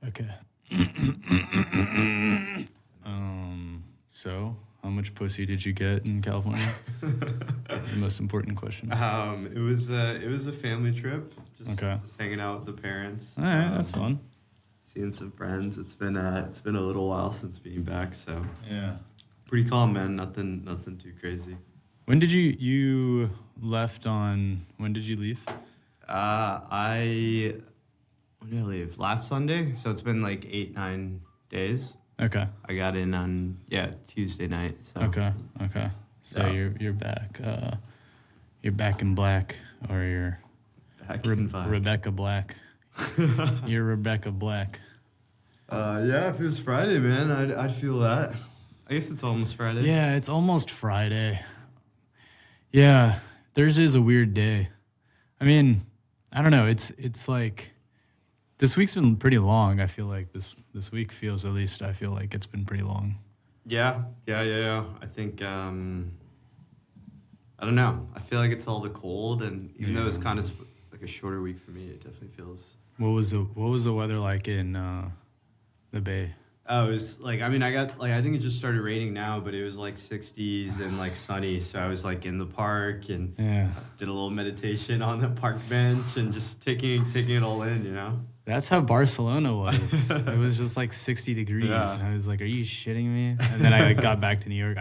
Okay. So how much pussy did you get in California? That's the most important question. It was a family trip. Just hanging out with the parents. All right, that's fun. Seeing some friends. It's been a little while since being back, so yeah, pretty calm, man. Nothing too crazy. When did you left on? When did you leave? When did I leave? Last Sunday. So it's been like 8-9 days. Okay. I got in on Tuesday night. So. Okay. So you're back. You're back in black, or you're back in black. Rebecca Black. You're Rebecca Black. If it was Friday, man, I'd feel that. I guess it's almost Friday. Yeah, it's almost Friday. Yeah, Thursday's a weird day. I mean, I don't know. It's like this week's been pretty long. I feel like this week feels, at least I feel like it's been pretty long. Yeah. I think I don't know. I feel like it's all the cold, and even though it's kind of like a shorter week for me, it definitely feels. What was the weather like in the Bay? Oh, it was like, I mean, I think it just started raining now, but it was like 60s and like sunny. So I was like in the park and did a little meditation on the park bench and just taking it all in, you know? That's how Barcelona was. It was just like 60 degrees. Yeah. And I was like, are you shitting me? And then I got back to New York.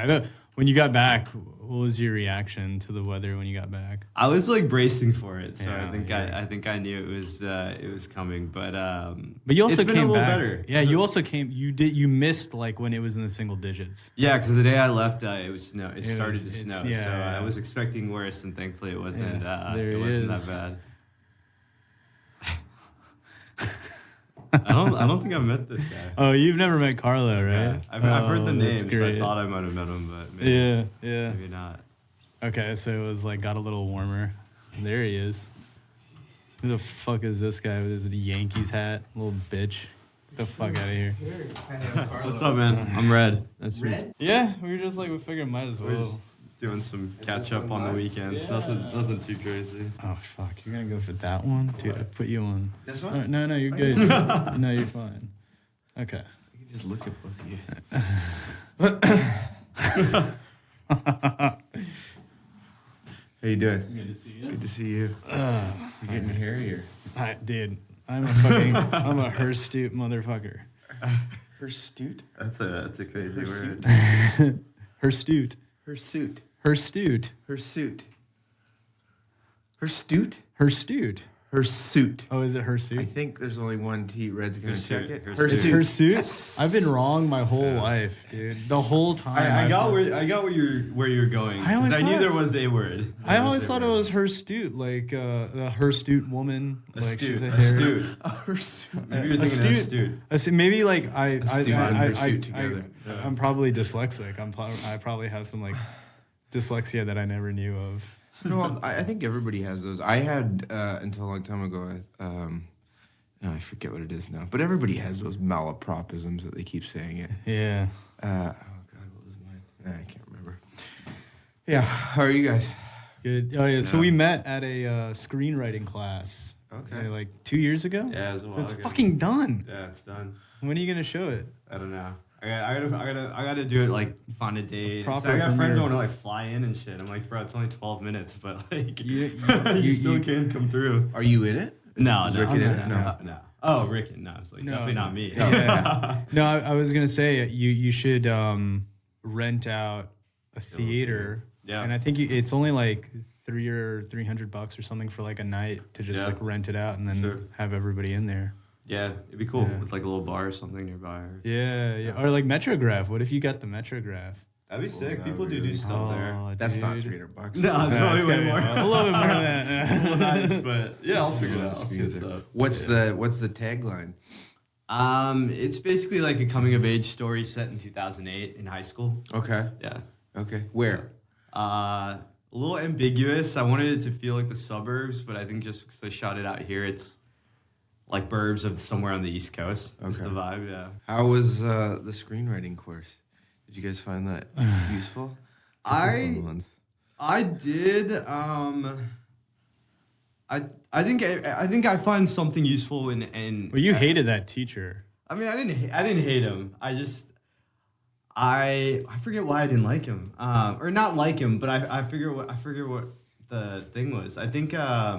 When you got back, what was your reaction to the weather when you got back? I was like bracing for it, so I think I knew it was coming, but you also it's came been a back. Better. Yeah, you also came. You missed like when it was in the single digits. Yeah, because the day I left, it was snow. It started to snow, so I was expecting worse, and thankfully it wasn't. It wasn't that bad. I don't think I've met this guy. Oh, you've never met Carlo, right? Yeah. I've heard the name, so I great. thought I might have met him, but maybe, maybe not. Okay, so it was like got a little warmer. There he is. Who the fuck is this guy with his Yankees hat? Little bitch. Get the fuck out of here. What's up, man? I'm Red. That's Red? Yeah, we were just like, we figured might as well. We're just doing some catch up on the weekends. Yeah. Nothing too crazy. Oh fuck, you're gonna go for that one? Dude, I put you on. This one? No, you're good. No, you're fine. Okay. You can just look at both of you. How you doing? Good to see you. Good to see you. You're getting hairier. Dude, I'm a hirsute motherfucker. Hirsute? That's a crazy word. Hirsute. Hirsute. Hirsute. Hirsute. Hirsute? Hirsute. Oh, is it hirsute? I think there's only one T. Red's gonna check it. Hirsute. Yes. I've been wrong my whole life, dude. The whole time. I got where you're going. I knew there was a word. I always thought it was hirsute, like the hirsute woman. Like she's a astute. Maybe you're thinking astute. Maybe like I'm probably dyslexic. I probably have some like dyslexia that I never knew of. No, I think everybody has those. I had until a long time ago. I forget what it is now. But everybody has those malapropisms that they keep saying it. Yeah. Oh God, what was mine? I can't remember. Yeah. How are you guys? Good. Oh yeah. So we met at a screenwriting class. Okay. Like 2 years ago. Yeah, it was a while It's ago. fucking done. Yeah, it's done. When are you gonna show it? I don't know. I gotta do it, like find a date. Proper I got friends premiere. that want to like fly in and shit. I'm like, bro, it's only 12 minutes, but like You still can't come through. Are you in it? No, Is Rikin in it? No. Oh, Rikin, no, it's like definitely not me. Yeah. No, I was gonna say you should rent out a theater. Yeah. And I think it's only like $300 or something for like a night to just like rent it out and then have everybody in there. Yeah, it'd be cool with like a little bar or something nearby. Yeah. Or like Metrograph. What if you got the Metrograph? That'd be sick. that People would do really- stuff there. That's dude. not $300. No, it's probably way more. A little bit more than that. Nice, but yeah, I'll figure it out. I'll see what's up. What's the tagline? It's basically like a coming of age story set in 2008 in high school. Okay. Yeah. Okay. Where? A little ambiguous. I wanted it to feel like the suburbs, but I think just because I shot it out here, it's like burbs of somewhere on the East Coast. That's the vibe, yeah. How was the screenwriting course? Did you guys find that useful? I did. I think I find something useful in. Well, you hated that teacher. I mean, I didn't hate him. I forget why I didn't like him. Or not like him, but I forget what the thing was. I think I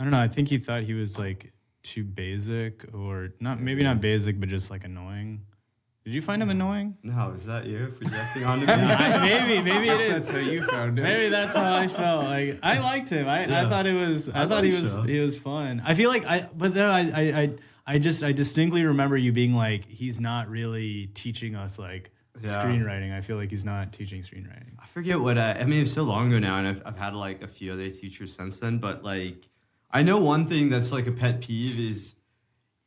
don't know. I think he thought he was like too basic, or maybe not basic, but just like annoying. Did you find him annoying? No, is that you projecting onto me? Maybe it is. That's how you found it. Maybe that's how I felt. Like I liked him. I thought it was. I thought he was fun. I feel like but then I distinctly remember you being like, he's not really teaching us like screenwriting. I feel like he's not teaching screenwriting. I forget what I mean. It's so long ago now, and I've had like a few other teachers since then. But like, I know one thing that's like a pet peeve is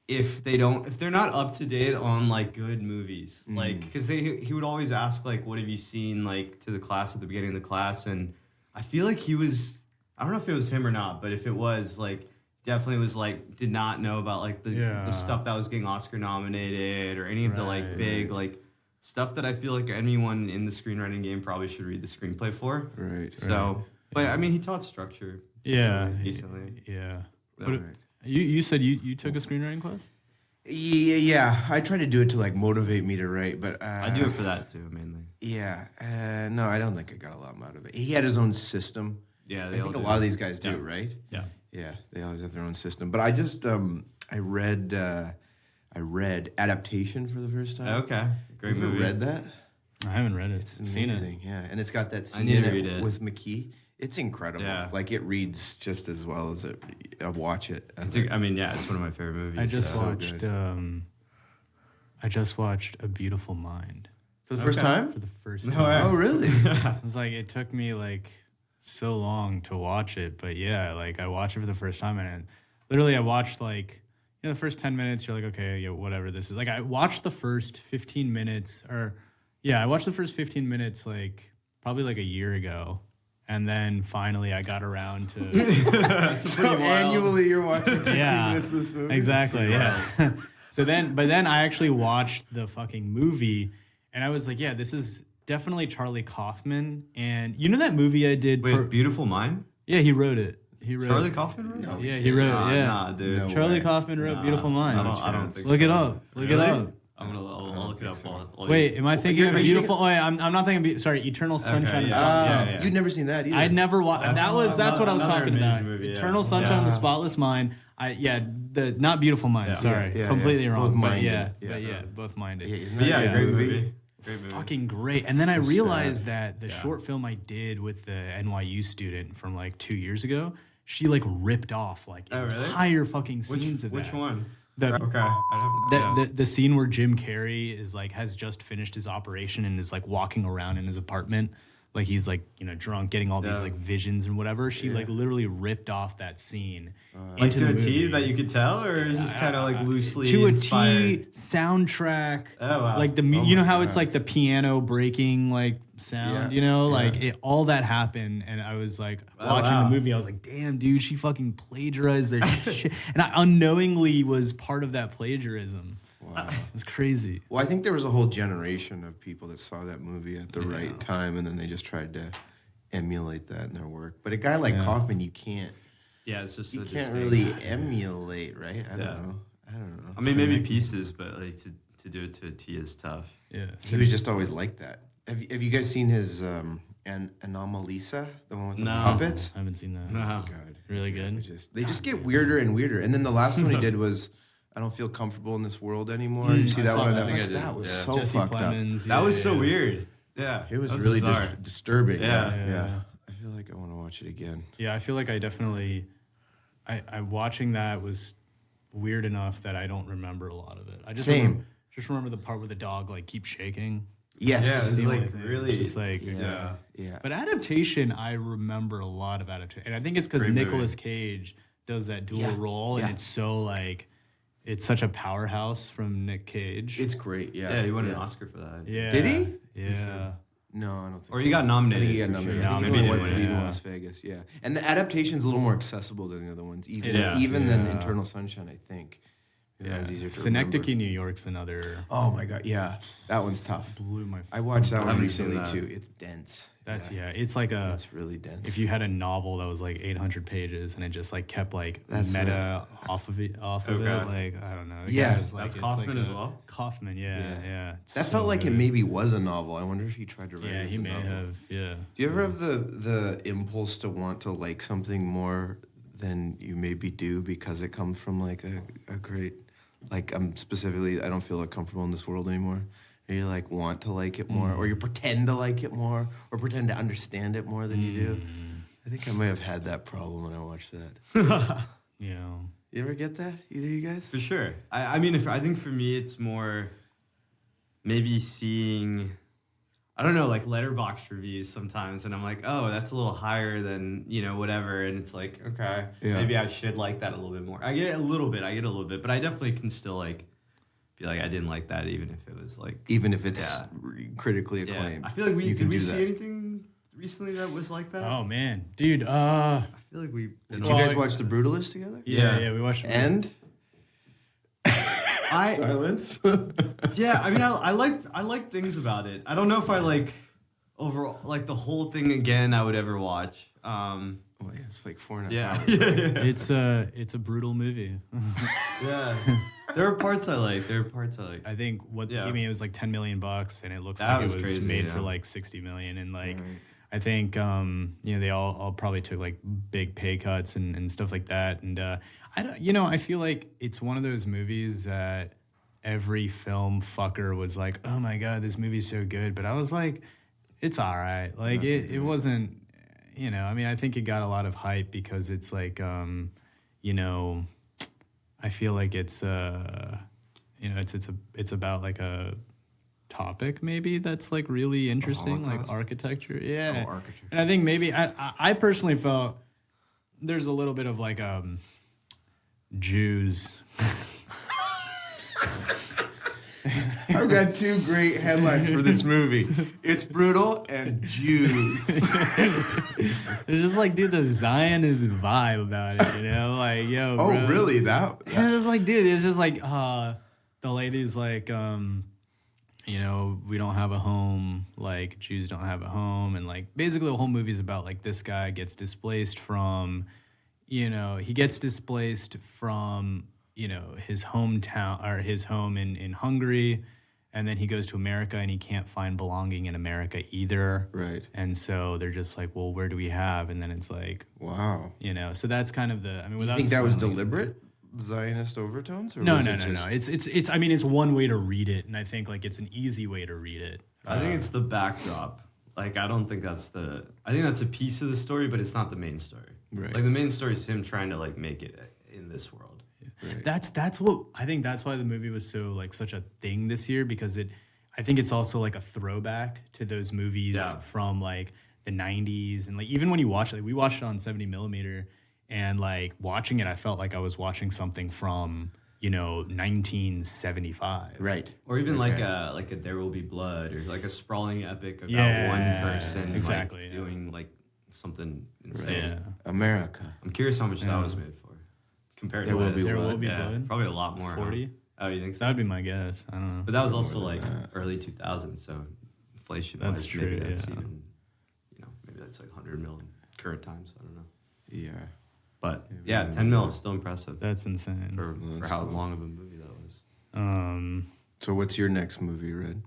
if they're not up to date on like good movies, like because he would always ask like, what have you seen, like to the class at the beginning of the class, and I feel like he was, I don't know if it was him or not, but if it was, like definitely was like did not know about like the stuff that was getting Oscar nominated or any of the like big like stuff that I feel like anyone in the screenwriting game probably should read the screenplay for. Right. So, but I mean, he taught structure. Decently. Yeah. But you said you took a screenwriting class? Yeah. I try to do it to like motivate me to write, but I do it for that too, mainly. Yeah. No, I don't think I got a lot out of it. He had his own system. Yeah, I think a lot of these guys do, right? Yeah. Yeah, they always have their own system. But I just I read Adaptation for the first time. Okay, great Have you movie. read that? I haven't read it. It's Seen amazing. it. Yeah, and it's got that I scene need in to read it it. with McKee. It's incredible. Yeah. Like it reads just as well as I watch it. It's one of my favorite movies. I just so watched. good. I just watched A Beautiful Mind For the first time? for the first No time. way. Oh, really? It was like it took me like so long to watch it, but yeah, like I watched it for the first time, and literally I watched like the first 10 minutes. You're like, okay, yeah, whatever this is. Like I watched the first 15 minutes, I watched the first 15 minutes like probably like a year ago. And then finally I got around to So annually you're watching 15 Yeah, minutes of this movie? exactly, yeah. But then I actually watched the fucking movie, and I was like, yeah, this is definitely Charlie Kaufman. And you know that movie I did? Wait, Beautiful Mind? Yeah, he wrote it. Charlie Kaufman wrote it? No. Yeah, he wrote it. Yeah, Nah, dude. No. Charlie way. Kaufman wrote Beautiful Mind. I don't think Look so. it up. Look it Really? up. I'll look it up. While Wait, am I thinking of are you Beautiful? Oh, yeah, I'm not thinking. Sorry, Eternal Sunshine of the Spotless Mind. You'd never seen that either. I'd never watched. That's what I was another talking amazing about. movie, yeah. Eternal Sunshine of the Spotless Mind. Not Beautiful Mind. Yeah. Sorry, Yeah, completely wrong. Both but minded. yeah, both minded. Yeah, isn't But that yeah, a great good movie. Great movie. Fucking great. And then I So realized that the short film I did with the NYU student from like 2 years ago, she like ripped off like Oh, really? entire fucking scenes of that. Which one? The, Okay. I'd have, the scene where Jim Carrey is like has just finished his operation and is like walking around in his apartment, like he's like drunk, getting all these like visions and whatever. She like literally ripped off that scene like into to the a T movie. that you could tell, or is this kind of like loosely To a inspired? T soundtrack. Oh, wow. Like you know how it's like the piano breaking like sound, like all that happened, and I was like watching the movie. I was like, damn, dude, she fucking plagiarized their shit, and I unknowingly was part of that plagiarism. Wow. It's crazy. Well, I think there was a whole generation of people that saw that movie at the right time, and then they just tried to emulate that in their work. But a guy like Kaufman, you can't It's just you so can't distinct. really emulate, right? I don't know. I mean, maybe pieces, but like to do it to a T is tough. Yeah. He was just always like that. Have you guys seen his Anomalisa, the one with the puppets? I haven't seen that. No. God, Really yeah, good? they just get weirder and weirder. And then the last one he did was I don't feel comfortable in this world anymore. Did you see I that saw one that. on I think Netflix? I did. That was Yeah. so Jesse fucked Plemons. That was so yeah. weird. Yeah, up. It was that really bizarre. disturbing. Yeah. Yeah. I feel like I want to watch it again. Yeah, I feel like I definitely, I watching that was weird enough that I don't remember a lot of it. I just Same. remember the part where the dog like keeps shaking. Yes. Yeah, it's The only like thing. really. It's just like Yeah. Yeah. But adaptation, I remember a lot of adaptation, and I think it's because Great movie. Nicolas Cage does that dual Yeah. role, and Yeah. it's so like, it's such a powerhouse from Nick Cage. It's great. Yeah. Yeah, he won an Oscar for that. Yeah. Did he? Yeah. No, I don't think Or so. he got I nominated. think he got for nominated. sure. I think Maybe he he won didn't for win. Leaving Las Vegas. Yeah. And the adaptation's a little more accessible than the other ones, even Yeah. even than Yeah. Eternal Sunshine, I think. Yeah, It's easier to Synecdoche, remember. New York's another. Oh my god, yeah, that one's tough. Blew my. I watched that one haven't seen recently that. too. It's dense. That's It's like It's really dense. if you had a novel that was like 800 pages and it just like kept like That's meta off of it, Okay. like I don't know. The Yeah. guy's, like, That's it's Kaufman like as well? Kaufman, yeah. It's That so felt like it good. maybe was a novel. I wonder if he tried to write it Yeah, as he a may novel. have. Yeah. Do you ever have the impulse to want to like something more than you maybe do because it comes from like a great, like I'm specifically, I don't feel like comfortable in this world anymore. Or you like want to like it more, or you pretend to like it more, or pretend to understand it more than you do. I think I may have had that problem when I watched that. Yeah. You ever get that? Either of you guys? For sure. I mean, I think for me, it's more maybe seeing, I don't know, like Letterboxd reviews sometimes, and I'm like, oh, that's a little higher than, whatever, and it's like, okay, Yeah. maybe I should like that a little bit more. I get it a little bit, but I definitely can still like feel like I didn't like that, even if it was like, Even if it's Yeah. critically yeah. acclaimed. I feel like you did can we do see that. anything recently that was like that? Oh man, dude. I feel like we've been Did you guys watch The Brutalist together? Yeah, we watched. And I silence. yeah, I mean, I like things about it. I don't know if I like overall like the whole thing again. I would ever watch. Well, yeah, it's like 4.5 Yeah, hours. yeah, It's a brutal movie. yeah. There are parts I like. I think Yeah. I mean it was like $10 million, and it looks That like was it was crazy, made yeah. for like 60 million, and like Right. I think they all probably took like big pay cuts and stuff like that, and I don't I feel like it's one of those movies that every film fucker was like, oh my god, this movie's so good, but I was like, it's all right, like it wasn't. I mean, I think it got a lot of hype because it's like, I feel like it's, it's about like a topic maybe that's like really interesting, like Holocaust? architecture. Yeah. Oh, architecture. And I think maybe I personally felt there's a little bit of like Jews. I've got two great headlines for this movie. It's brutal and Jews. There's just like, dude, the Zionist vibe about it, like, yo, Oh, bro. really? That? It's just like, dude, it's just like, the lady's like, we don't have a home, like Jews don't have a home, and like basically the whole movie's about like this guy gets displaced from, his hometown or his home in Hungary, and then he goes to America and he can't find belonging in America either. Right. And so they're just like, well, where do we have? And then it's like, Wow. so that's kind of the, I mean, You without think that was spoiling- deliberate? Zionist overtones? Or No. was it just- It's. I mean, it's one way to read it, and I think like it's an easy way to read it. I think it's the backdrop. Like, I don't think that's I think that's a piece of the story, but it's not the main story. Right. Like, the main story is him trying to like make it in this world. Right. That's what I think. That's why the movie was so like such a thing this year, because I think it's also like a throwback to those movies Yeah. from like the '90s, and like even when you watch it, like, we watched it on 70 millimeter, and like watching it, I felt like I was watching something from 1975. Right. Or even Okay. like a There Will Be Blood, or like a sprawling epic about Yeah, one person exactly, like, yeah. doing like something insane. Yeah. America. I'm curious how much that was made for compared There to Will what Be it is. There Blood. Will Be Yeah, Blood. probably a lot more. 40. Huh? Oh, you think so? That'd be my guess. I don't know. But that was More also than like that. early 2000s, so inflation. That's true, Maybe that's yeah. even, maybe that's like 100 mil in current times. I don't know. Yeah. But Yeah, yeah, 10 mil is still impressive That's insane. for That's how cool. long of a movie that was. So what's your next movie, Red?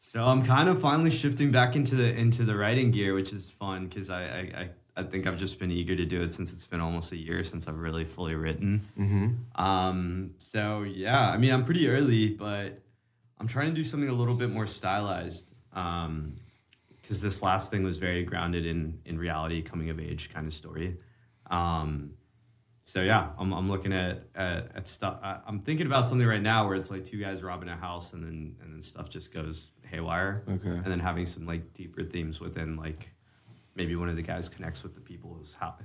So I'm kind of finally shifting back into the writing gear, which is fun because I think I've just been eager to do it since it's been almost a year since I've really fully written. Mm-hmm. So yeah, I mean I'm pretty early, but I'm trying to do something a little bit more stylized. Because this last thing was very grounded in reality, coming of age kind of story. So yeah, I'm looking at stuff. I'm thinking about something right now where it's like two guys robbing a house and then stuff just goes haywire. Okay. And then having some like deeper themes within, like maybe one of the guys connects with the people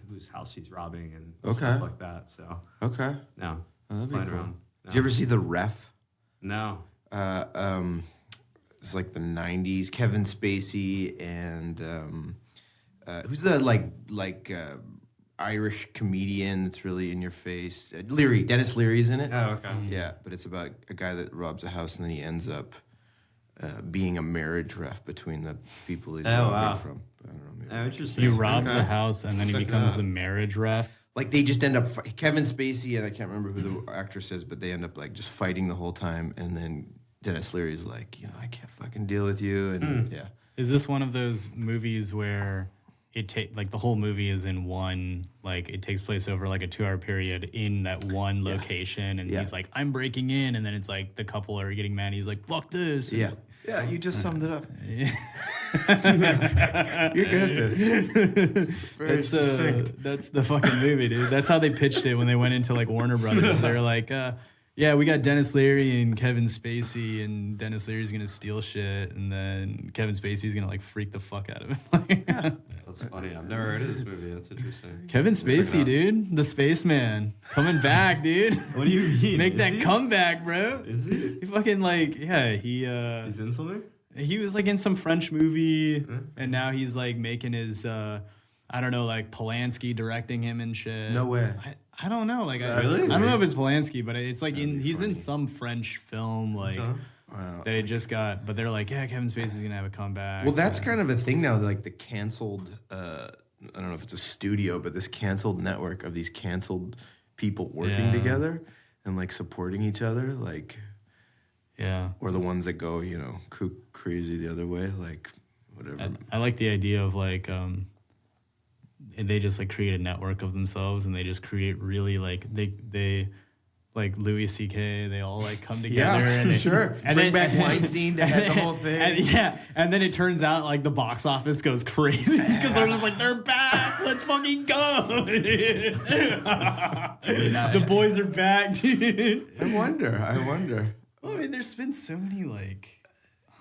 whose house he's robbing and stuff Okay. like that. So Okay. no, Oh, that'd be playing cool. around. No. Did you ever see The Ref? No. It's like the 90s. Kevin Spacey and who's the Irish comedian that's really in your face. Dennis Leary's in it. Oh, okay. Yeah, but it's about a guy that robs a house and then he ends up being a marriage ref between the people he's robbing from. I don't know. Maybe Interesting. He robs a house and then he becomes a marriage ref. like they just end up Kevin Spacey and I can't remember who the actress is, but they end up like just fighting the whole time, and then Dennis Leary's like, I can't fucking deal with you, and yeah. Is this one of those movies where like the whole movie is in one, like it takes place over like a 2-hour period in that one location, and he's like, I'm breaking in, and then it's like the couple are getting mad, and he's like, fuck this. Yeah. Yeah, you just summed it up. You're good at this. That's the fucking movie, dude. That's how they pitched it when they went into like Warner Brothers. They were like, yeah, we got Dennis Leary and Kevin Spacey, and Dennis Leary's gonna steal shit, and then Kevin Spacey's gonna like freak the fuck out of him. That's funny. I've never heard of this movie. That's interesting. Kevin Spacey, dude, the spaceman, coming back, dude. What do you mean? Make that comeback, bro. Is he? He fucking like, yeah, He's in something? he was like in some French movie, and now he's like making his, I don't know, like Polanski directing him and shit. No way. I don't know, like Really? I don't know if it's Polanski, but it's like he's funny. in some French film like Wow. that it just got. But they're like, yeah, Kevin Spacey's gonna have a comeback. Well, that's kind of a thing now, like the canceled, I don't know if it's a studio, but this canceled network of these canceled people working together and like supporting each other, like, or the ones that go, crazy the other way, like whatever. I like the idea of like they just like create a network of themselves, and they just create really like they like Louis C.K. They all like come together and they, and bring back Weinstein to head the whole thing. And then it turns out like the box office goes crazy because they're just like, they're back, let's fucking go. The boys are back, dude. I wonder. Well, I mean, there's been so many like,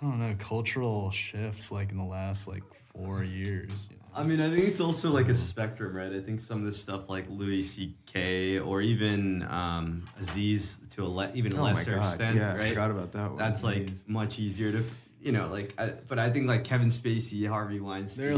I don't know, cultural shifts like in the last like 4 years. I mean, I think it's also like a spectrum, right? I think some of this stuff like Louis C.K. or even Aziz to even a lesser extent, right? I forgot about that one. That's like much easier to, but I think like Kevin Spacey, Harvey Weinstein, they're a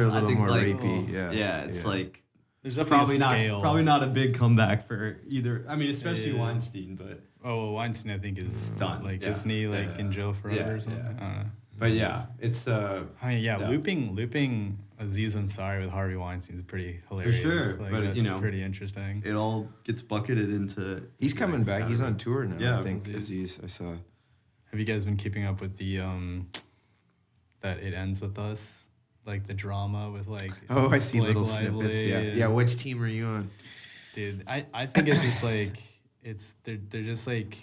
little more rapey. Yeah, it's like there's definitely probably not a big comeback for either. I mean, especially Weinstein, but Weinstein I think is done. Like isn't he like in jail forever or something? Yeah. I don't know. But yeah, it's looping Aziz Ansari with Harvey Weinstein is pretty hilarious. For sure, like, but that's pretty interesting. It all gets bucketed into. He's coming back. He's on tour now. Yeah, I think Aziz. I saw. Have you guys been keeping up with the that It Ends With Us, like the drama with like? Oh, I see Blake little Lively snippets. Yeah. Which team are you on? Dude, I think it's just like they're just like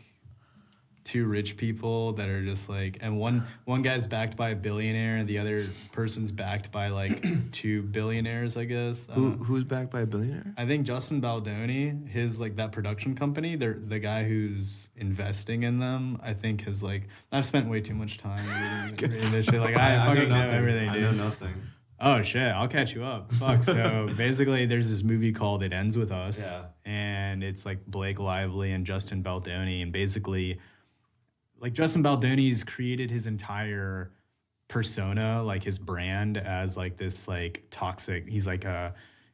two rich people that are just like, and one guy's backed by a billionaire and the other person's backed by like 2 billionaires, I guess. Who's backed by a billionaire? I think Justin Baldoni, his like that production company, the guy who's investing in them, I think has like, I've spent way too much time reading this shit. Like I fucking know everything, dude. I know nothing. Oh shit, I'll catch you up. Fuck. So basically there's this movie called It Ends With Us. Yeah. And it's like Blake Lively and Justin Baldoni, and basically like Justin Baldoni's created his entire persona, like his brand as like this like toxic, he's like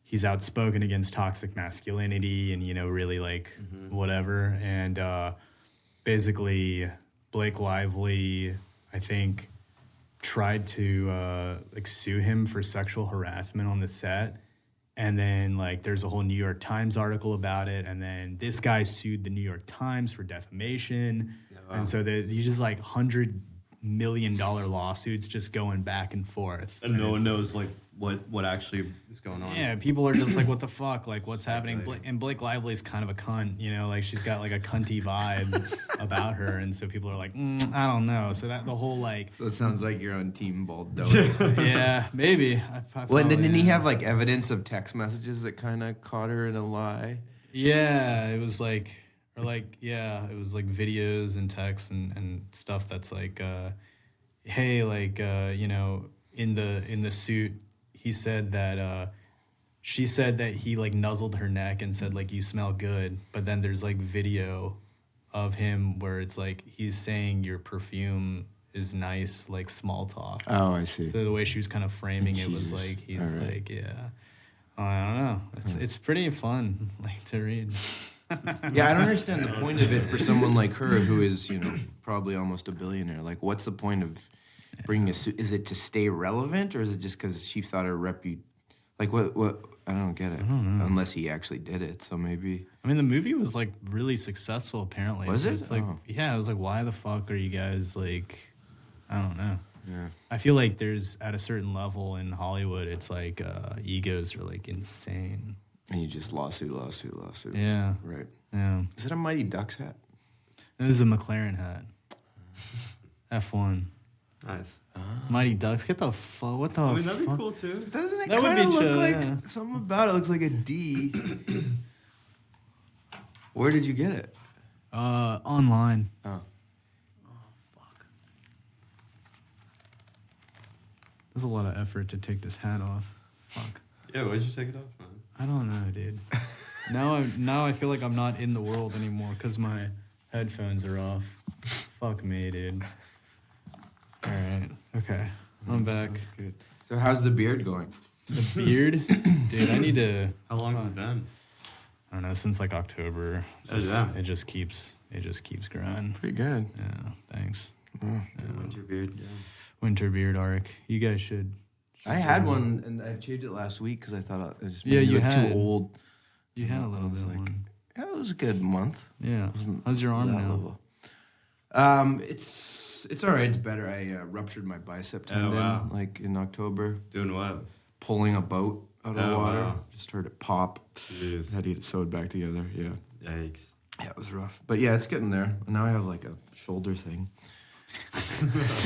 he's outspoken against toxic masculinity and really like whatever. And basically Blake Lively, I think, tried to like sue him for sexual harassment on the set. And then like there's a whole New York Times article about it, and then this guy sued the New York Times for defamation. And so these just like $100 million lawsuits just going back and forth. And no one knows like what actually is going on. Yeah, people are just like, what the fuck? Like, what's happening? And Blake Lively's kind of a cunt, like she's got like a cunty vibe about her. And so people are like, I don't know. So that the whole like. So it sounds like you're on Team Baldoni. Yeah, maybe. Well, and then didn't he have like evidence of text messages that kind of caught her in a lie? Yeah, it was like. Or like, yeah, it was like videos and texts and stuff that's like, hey, like, in the suit, he said that, she said that he like nuzzled her neck and said like, you smell good. But then there's like video of him where it's like, he's saying your perfume is nice, like small talk. Oh, I see. So the way she was kind of framing it was like, he's like, yeah. I don't know. It's pretty fun, like, to read. Yeah, I don't understand the point of it for someone like her who is, probably almost a billionaire. Like, what's the point of bringing a suit? Is it to stay relevant, or is it just because she thought her like, what? I don't get it. I don't know. Unless he actually did it, so maybe. I mean, the movie was, like, really successful, apparently. Was it? It's like, yeah, I was like, why the fuck are you guys, like, I don't know. Yeah. I feel like there's, at a certain level in Hollywood, it's like egos are, like, insane. And you just lawsuit. Yeah. Right. Yeah. Is it a Mighty Ducks hat? This is a McLaren hat. F1. Nice. Mighty Ducks. Get the fuck. What the I mean, that'd be fuck? cool too. Doesn't it That would kind be of look chill, like yeah. something about it looks like a D? Where did you get it? Online. Oh. Fuck. There's a lot of effort to take this hat off. Fuck. Yeah, why'd you take it off, man? I don't know, dude. Now I feel like I'm not in the world anymore because my headphones are off. Fuck me, dude. All right. Okay. I'm back. Good. So how's the beard going? The beard, dude. I need to. How long has it been? I don't know. Since like October. Oh, yeah. It just keeps growing. Pretty good. Yeah. Thanks. Oh. Winter beard. Yeah. Winter beard arc. You guys should. I had one, and I shaved it last week because I thought it just made Yeah, me you look had. too old. You had a little I was bit. like, One. yeah, it was a good month. Yeah. Wasn't How's your arm that now? level. It's all right. It's better. I ruptured my bicep tendon wow. like in October. Doing what? Pulling a boat out of the Oh, water. wow. Just heard it pop. Jeez. Had to get it sewed back together. Yeah. Yikes. Yeah, it was rough. But yeah, it's getting there. And now I have like a shoulder thing. That's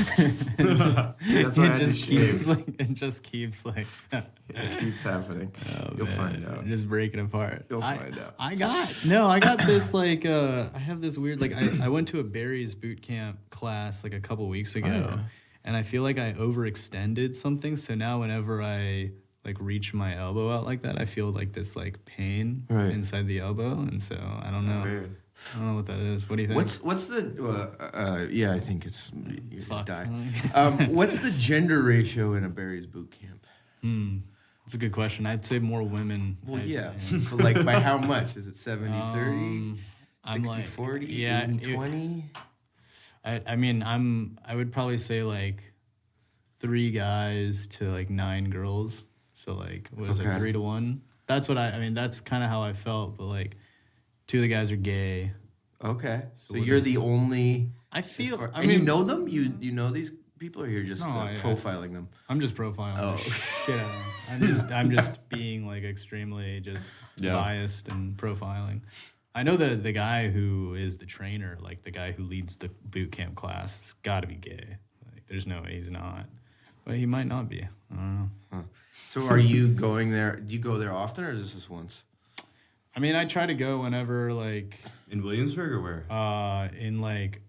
why I had to shave. It just keeps like It keeps happening. You'll find out. just breaking apart. You'll find out. I got this like I have this weird like I went to a Barry's boot camp class like a couple weeks ago, yeah. and I feel like I overextended something. So now whenever I like reach my elbow out like that, I feel like this like pain Right. inside the elbow, and so I don't know. Weird. I don't know what that is. What do you think? What's the yeah, I think it's you're gonna fucked. die. What's the gender ratio in a Barry's boot camp? That's a good question. I'd say more women. Well, yeah. But like by how much? Is it 70-30? I'm 60-40? yeah, 80-20? I mean, I would probably say like 3 guys to like 9 girls. So like, what is it, Okay. 3 to 1? That's what I mean, that's kind of how I felt. But like, 2 of the guys are gay. Okay. So what you're is- the only. I feel. I and mean, you know them? You know these people, or you're just No, I- profiling them? I'm just profiling Oh. the shit out of them. I'm just being like extremely just Yeah. biased and profiling. I know the guy who is the trainer, like the guy who leads the boot camp class, has got to be gay. Like, there's no way he's not. But he might not be. I don't know. Huh. So are you going there? Do you go there often, or is this just once? I mean, I try to go whenever, like, In Williamsburg or where? in like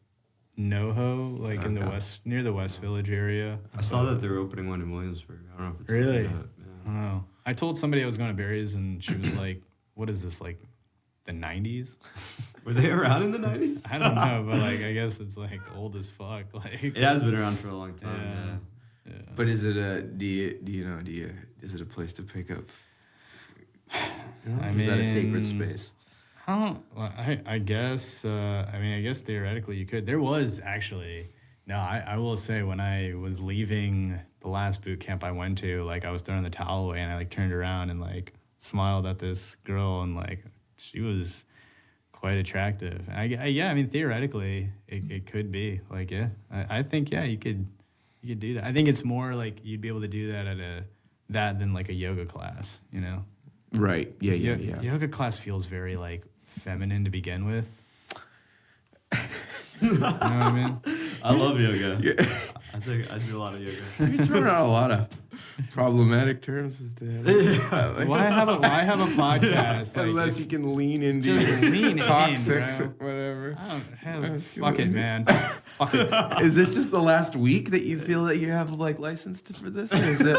NoHo, like in the Okay. west, near the West Village area. I saw that they were opening one in Williamsburg. I don't know if it's Really? open yet. I don't know. I told somebody I was going to Barry's, and she was like, "What is this, like the '90s?" Were they around in the 90s? I don't know, but like, I guess it's like old as fuck. Like, It has been around for a long time. Yeah. Yeah. But is it a is it a place to pick up? I Is that a sacred mean, space? Well, I guess. I mean, I guess theoretically you could. There was actually. No, I will say when I was leaving the last boot camp I went to, like I was throwing the towel away and I like turned around and like smiled at this girl and like she was quite attractive. And I mean theoretically it could be like I think you could do that. I think it's more like you'd be able to do that at that than like a yoga class, you know. Right. Yeah. Yoga class feels very like feminine to begin with. You know what I mean? I love yoga. Yeah. I do a lot of yoga. You're throwing out a lot of problematic terms. Why have a podcast? Like, Unless you can lean into just your lean toxics, in, whatever. I don't, fuck it, man. Fuck it. Is this just the last week that you feel that you have like license for this? Or is it?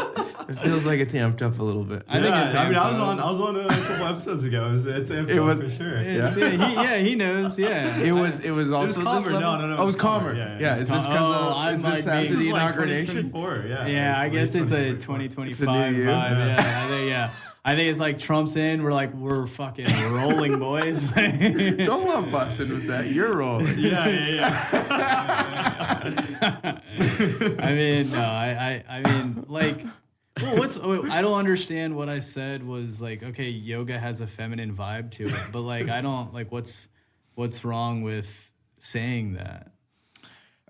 It feels like it's amped up a little bit. I think it's. I mean, I amped was on a couple episodes ago. It's amped It up was- for sure. Yeah, he knows. Yeah. It was also this calmer. level? No. Oh, it was calmer. Yeah. Is this because I'm is like this being- after This the is like inauguration? 2024. Yeah. Yeah, I guess it's a 2025 It's a new year. vibe. Yeah, I think, yeah. I think it's like Trump's in. We're fucking rolling, boys. Don't lump us in with that. You're rolling. Yeah. I mean, no, I mean, like, well, I don't understand what I said was like, okay, yoga has a feminine vibe to it, but like, I don't like what's wrong with saying that.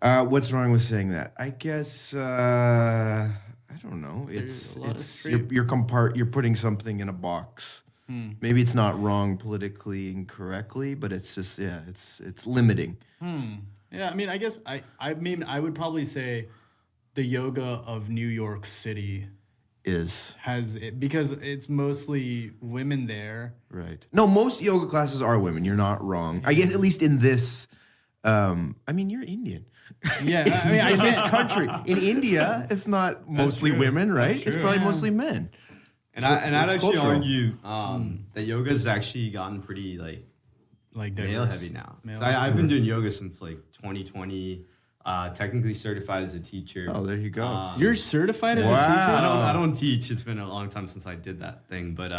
What's wrong with saying that? I guess I don't know. You're putting something in a box. Maybe it's not wrong politically incorrectly, but it's just it's limiting. Yeah, I mean, I guess I mean I would probably say the yoga of New York City has it because it's mostly women there. Right. No, most yoga classes are women. You're not wrong. I guess at least in this. I mean, you're Indian. Yeah, I mean, in this country, in India, it's not mostly women, right? It's probably mostly men. And I'd actually argue that yoga's actually gotten pretty like male heavy now. So I've been doing yoga since like 2020. Technically certified as a teacher. Oh, there you go. You're certified as a teacher? I don't teach. It's been a long time since I did that thing. But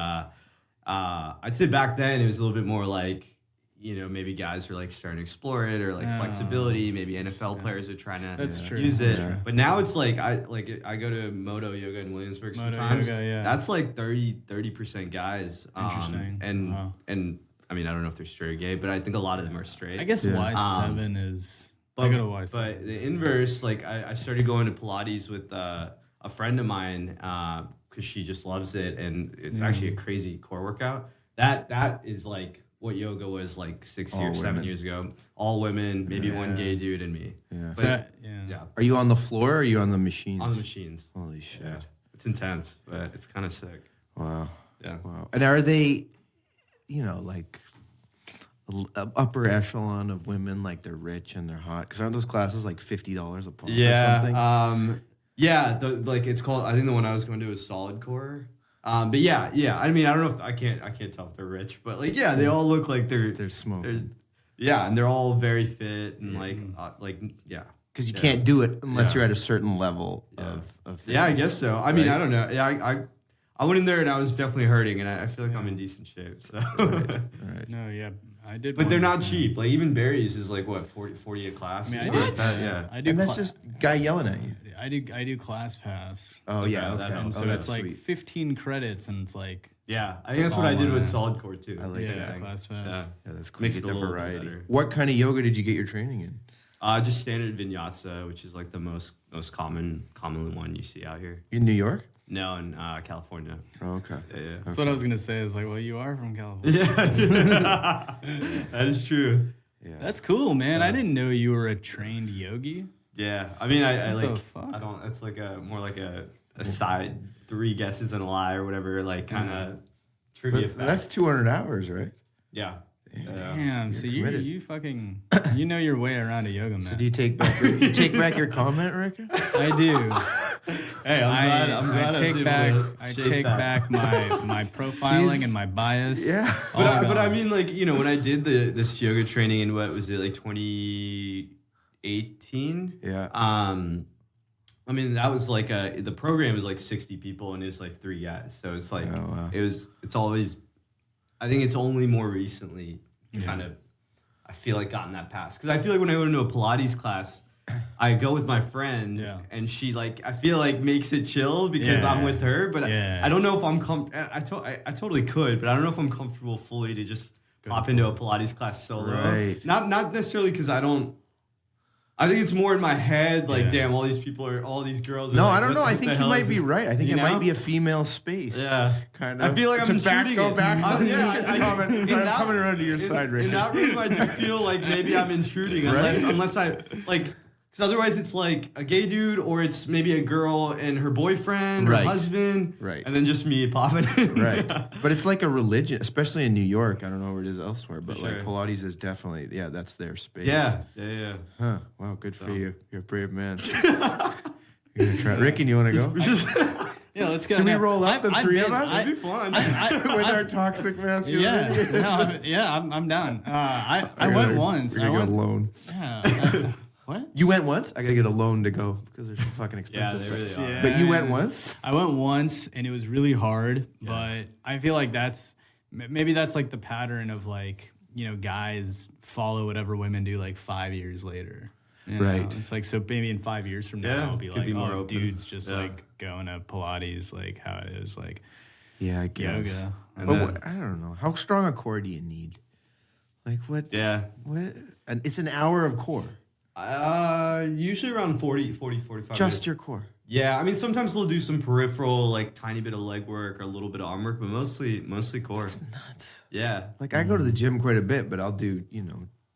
I'd say back then it was a little bit more like, you know, maybe guys are like starting to explore it or like flexibility. Maybe NFL players are trying to use it. Yeah. But now it's like I go to Moto Yoga in Williamsburg sometimes. Yoga, that's like 30% guys. Interesting. And I mean, I don't know if they're straight or gay, but I think a lot of them are straight. I guess Y7 is. I go to Y7. But the inverse, like I started going to Pilates with a friend of mine because she just loves it, and it's actually a crazy core workout. That is like what yoga was like 7 years ago. All women, maybe one gay dude and me. Yeah. But, Are you on the floor or are you on the machines? On the machines. Holy shit. Yeah. It's intense, but it's kind of sick. Wow. Yeah. Wow. And are they, you know, like upper echelon of women, like they're rich and they're hot? Because aren't those classes like $50 a pop or something? Like it's called, I think the one I was going to do is solid core. But yeah. I mean, I don't know if I can't tell if they're rich, but like, they all look like they're smoking. And they're all very fit and Because you can't do it unless you're at a certain level of fitness. Yeah, I guess so. I mean, I don't know. Yeah, I went in there and I was definitely hurting, and I feel like I'm in decent shape. So. Right. No, yeah, I did. But they're not cheap. Like even Barry's is like what 40 a class. I mean, I do. And that's just guy yelling at you. I do class pass. Oh yeah, okay. And so it's like 15 credits, and it's like I think that's what I did with solid core too. I like that class pass. Yeah, that's cool. Makes it a variety. Better. What kind of yoga did you get your training in? Just standard vinyasa, which is like the most commonly one you see out here. In New York? No, in California. Oh, okay. Yeah. That's what I was gonna say. Is like, well, you are from California. Yeah, that is true. Yeah, that's cool, man. I didn't know you were a trained yogi. Yeah, I mean, I what like. The fuck? I don't. It's like more like a side 3 guesses and a lie or whatever. Like kind of trivia. That's 200 hours, right? Yeah. Damn. So you fucking you know your way around a yoga mat. So do you take back your comment, Rikin? I do. Hey, I'm glad I take back my profiling and my bias. Yeah. But I mean, like, you know, when I did this yoga training in what was it, like 2018? Yeah. I mean, that was like the program was like 60 people and it was like 3 guys. So it's like it's always, I think it's only more recently kind of, I feel like gotten that pass. Because I feel like when I go into a Pilates class, I go with my friend and she like, I feel like makes it chill because I'm with her. But I don't know if I'm I totally could, but I don't know if I'm comfortable fully to just hop into a Pilates class solo. Right. Not necessarily because I think it's more in my head, like, damn, all these girls. No, like, I don't know. I think you might be right. I think it might be a female space. Yeah, kind of. I feel like I'm intruding. Go back. I'm coming around to your side, Rick. In that room, I do feel like maybe I'm intruding, unless I like. Because otherwise, it's like a gay dude, or it's maybe a girl and her boyfriend or husband, and then just me popping in. Right. But it's like a religion, especially in New York. I don't know where it is elsewhere, but like Pilates is definitely, that's their space. Yeah. Huh. Wow, good for you. You're a brave man. You're gonna try. Rikin, you want to go? Yeah, let's go. Should we roll up the three of us? It'd be fun. With our toxic masculinity. I'm down. I went once. We're gonna go alone. Yeah. What? You went once? I gotta get a loan to go because they're so fucking expensive. Yeah, they really are. But you went once? I went once, and it was really hard. But I feel like maybe that's like the pattern of like, you know, guys follow whatever women do like 5 years later. You know? Right. It's like, so maybe in 5 years from now, I'll be like, more oh, open. dude's just like going to Pilates, like how it is, like Yeah, I guess. yoga. But I don't know. How strong a core do you need? Like what? Yeah. What? And it's an hour of core. Usually around 45 Just minutes. your core. Yeah, I mean, sometimes they'll do some peripheral, like tiny bit of leg work or a little bit of arm work, but mostly core. That's nuts. Yeah. Like I go to the gym quite a bit, but I'll do,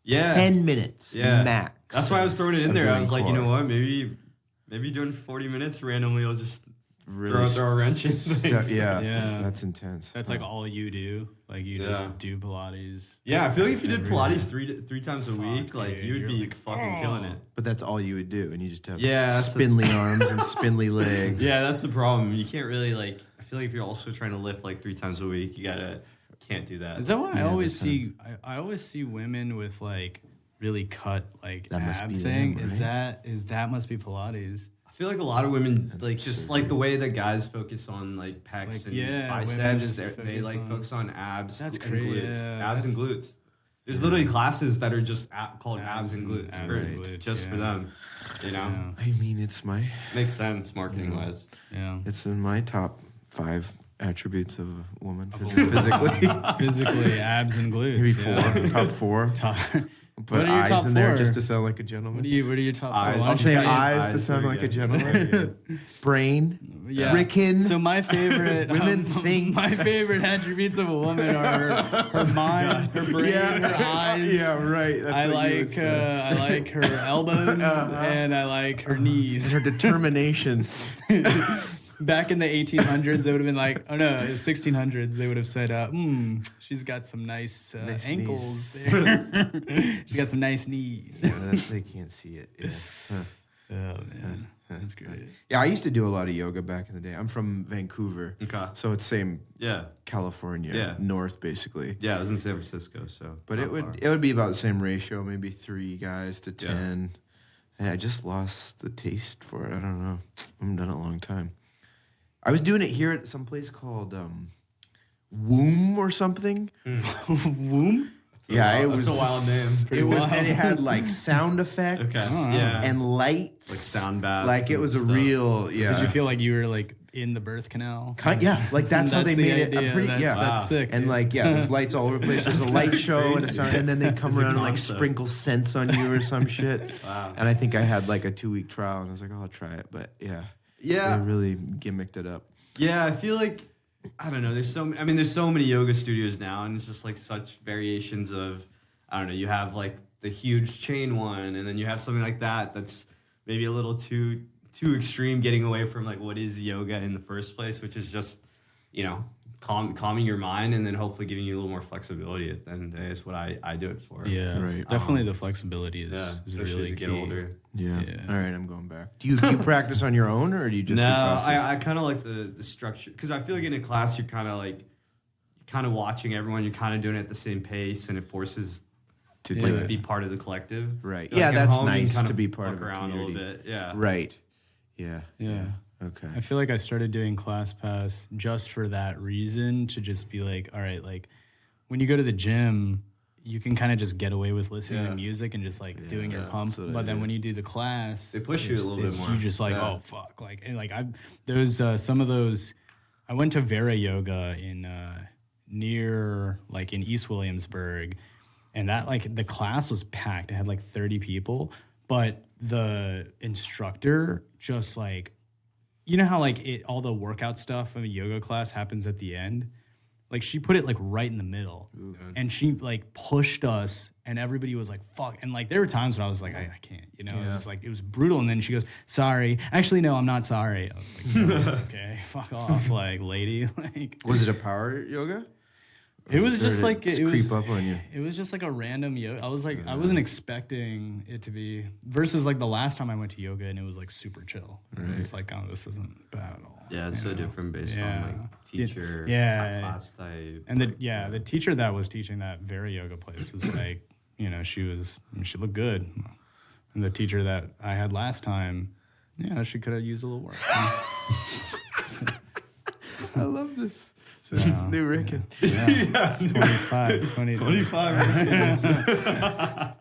10 minutes max. That's why I was throwing it in of there. I doing was like, core. you know what? Maybe doing 40 minutes randomly, I'll just Really throw a wrench in things. Yeah. That's intense. That's like all you do. Like you just do Pilates. Yeah, I feel like if you did Pilates three times a week, Fuck, like dude, you would you're be like, fucking killing it. But that's all you would do, and you just have that's spindly arms and spindly legs. Yeah, that's the problem. You can't really like. I feel like if you're also trying to lift like 3 times a week, can't do that. Is that why I always see? I always see women with like really cut like That must ab be thing. them, Is right? that must be Pilates? I feel like a lot of women like just absurd. like the way that guys focus on like pecs Like, and women biceps. just They like focus on abs. That's and crazy, glutes. yeah, Abs and glutes. There's literally classes that are just called abs and glutes, abs and glutes, just for yeah. them. You know, I mean, it's makes sense marketing wise. Yeah. it's in my top 5 attributes of a woman physically. Physically, abs and glutes. Maybe yeah. 4, top 4. Top, Put what are your eyes top in there 4? just to sound like a gentleman. What are your top 4? Eyes. Why I'll don't say you eyes guys- to sound very like a good. gentleman. Brain. Yeah. Rikin. So my favorite Women think. my favorite attributes of a woman are her mind, her brain, her eyes. Yeah, right. That's I what you would like say. I like her elbows and I like her knees. Her determination. Back in the 1800s, they would have been like, oh no, the 1600s, they would have said, she's got some nice, Nice ankles knees. there. She's got some nice knees. Yeah, they can't see it. Yeah. Huh. Oh man, that's great. Yeah, I used to do a lot of yoga back in the day. I'm from Vancouver. Okay. So it's same Yeah. California, Yeah. north basically. Yeah, I was in San Francisco, so. But not far. it would be about the same ratio, maybe 3 guys to 10. And I just lost the taste for it. I don't know. I haven't done it in a long time. I was doing it here at some place called Womb or something. Womb? Yeah, it That's was a wild name. It was, and it had like sound effects. Okay. Yeah. And lights, Like sound baths Like it and was a stuff. real, yeah. Did you feel like you were like in the birth canal? Yeah, like that's how they the made it. idea. A pretty, That's Wow. sick. And dude. like, there's lights all over the place. There's a light show and a sound, and then they come It's a around and like concept. sprinkle scents on you or some shit. Wow. And I think I had like a 2-week trial, and I was like, oh, I'll try it. But yeah, Yeah. they really gimmicked it up. Yeah, I feel like I don't know. There's so many yoga studios now, and it's just like such variations of I don't know. You have like the huge chain one, and then you have something like that that's maybe a little too extreme, getting away from like what is yoga in the first place, which is just calming your mind, and then hopefully giving you a little more flexibility. At the end of the day is what I do it for. Yeah, Right. definitely the flexibility is Especially really as you key. get older. Yeah. Yeah. All right, I'm going back. Do you practice on your own, or do you just do No, classes? I kind of like the structure because I feel like in a class you're kind of watching everyone. You're kind of doing it at the same pace, and it forces to like do to it. be part of the collective. Right. Like, yeah, at that's home, you can nice kind to of be part fuck of a around community. a little bit. Yeah. Right. Yeah. Yeah. Okay. I feel like I started doing ClassPass just for that reason, to just be like, all right, like when you go to the gym, you can kind of just get away with listening to music and just like doing your pump. that's what I But then do. when you do the class, They push you a little bit more. You just like, Yeah. oh fuck, like and like some of those. I went to Vera Yoga in near like in East Williamsburg, and that like the class was packed. It had like 30 people, but the instructor just like, you know how like all the workout stuff of a yoga class happens at the end? Like she put it like right in the middle, and she like pushed us, and everybody was like, fuck. And like there were times when I was like, I can't, it was brutal. And then she goes, sorry. Actually, no, I'm not sorry. I was like, okay, fuck off, like lady. Like Was it a power yoga? it was just like it was creep up on you. It was just like a random yoga. I was like, I wasn't expecting it to be versus like the last time I went to yoga and it was like super chill. It's like, oh, this isn't bad at all. Yeah, it's so different based Yeah. on like teacher, Yeah. class type. And the teacher that was teaching that Vera Yoga place was like, she looked good. And the teacher that I had last time, she could have used a little work. I love this. So, New Rikin. It's 25.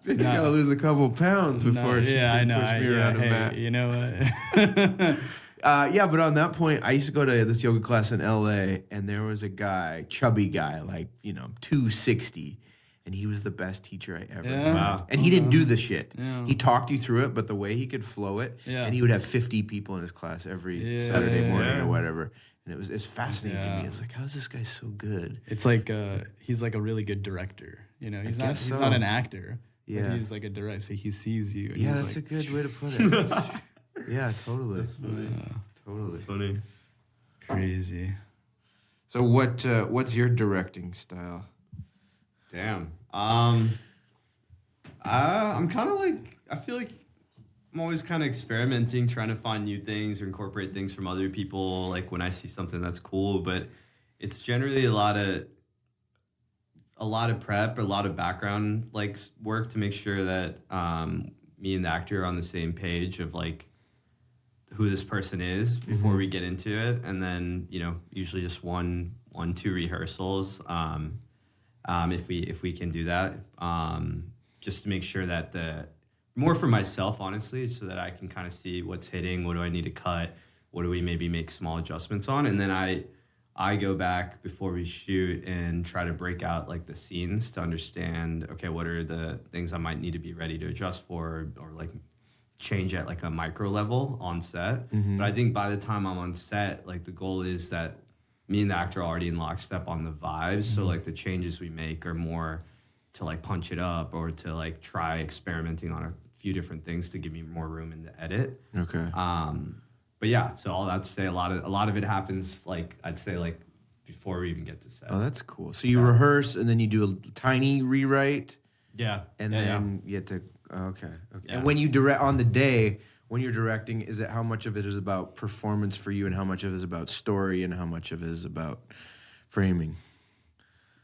Bitch gotta lose a couple pounds before she can I know. push me around a mat. You know what? But on that point, I used to go to this yoga class in LA, and there was a guy, chubby guy, like, 260, and he was the best teacher I ever had. Wow. And he didn't do the shit. Yeah. He talked you through it, but the way he could flow it, and he would have 50 people in his class every Saturday morning or whatever. And it's fascinating to me. It's like, how's this guy so good? It's like he's like a really good director. He's not an actor. Yeah. But he's like a director. So he sees you. And Yeah, he's that's like, a good way to put it. Yeah, totally. That's funny. Totally. That's funny. Crazy. So what's your directing style? Damn. I'm kind of like, I feel like I'm always kind of experimenting, trying to find new things or incorporate things from other people. Like when I see something that's cool, but it's generally a lot of prep, a lot of background like work to make sure that me and the actor are on the same page of like who this person is before we get into it, and then usually just one, two rehearsals. If we can do that, just to make sure that more for myself, honestly, so that I can kind of see what's hitting, what do I need to cut, what do we maybe make small adjustments on, and then I go back before we shoot and try to break out like the scenes to understand, okay, what are the things I might need to be ready to adjust for or like change at like a micro level on set. But I think by the time I'm on set, like the goal is that me and the actor are already in lockstep on the vibes. So like the changes we make are more to like punch it up or to like try experimenting on a few different things to give me more room in the edit. Okay. But yeah, so all that to say, a lot of it happens like I'd say like before we even get to set. Oh, that's cool. So you rehearse and then you do a tiny rewrite. Yeah. And then you get to okay. Yeah. And when you direct on the day, when you're directing, is it how much of it is about performance for you and how much of it is about story and how much of it is about framing?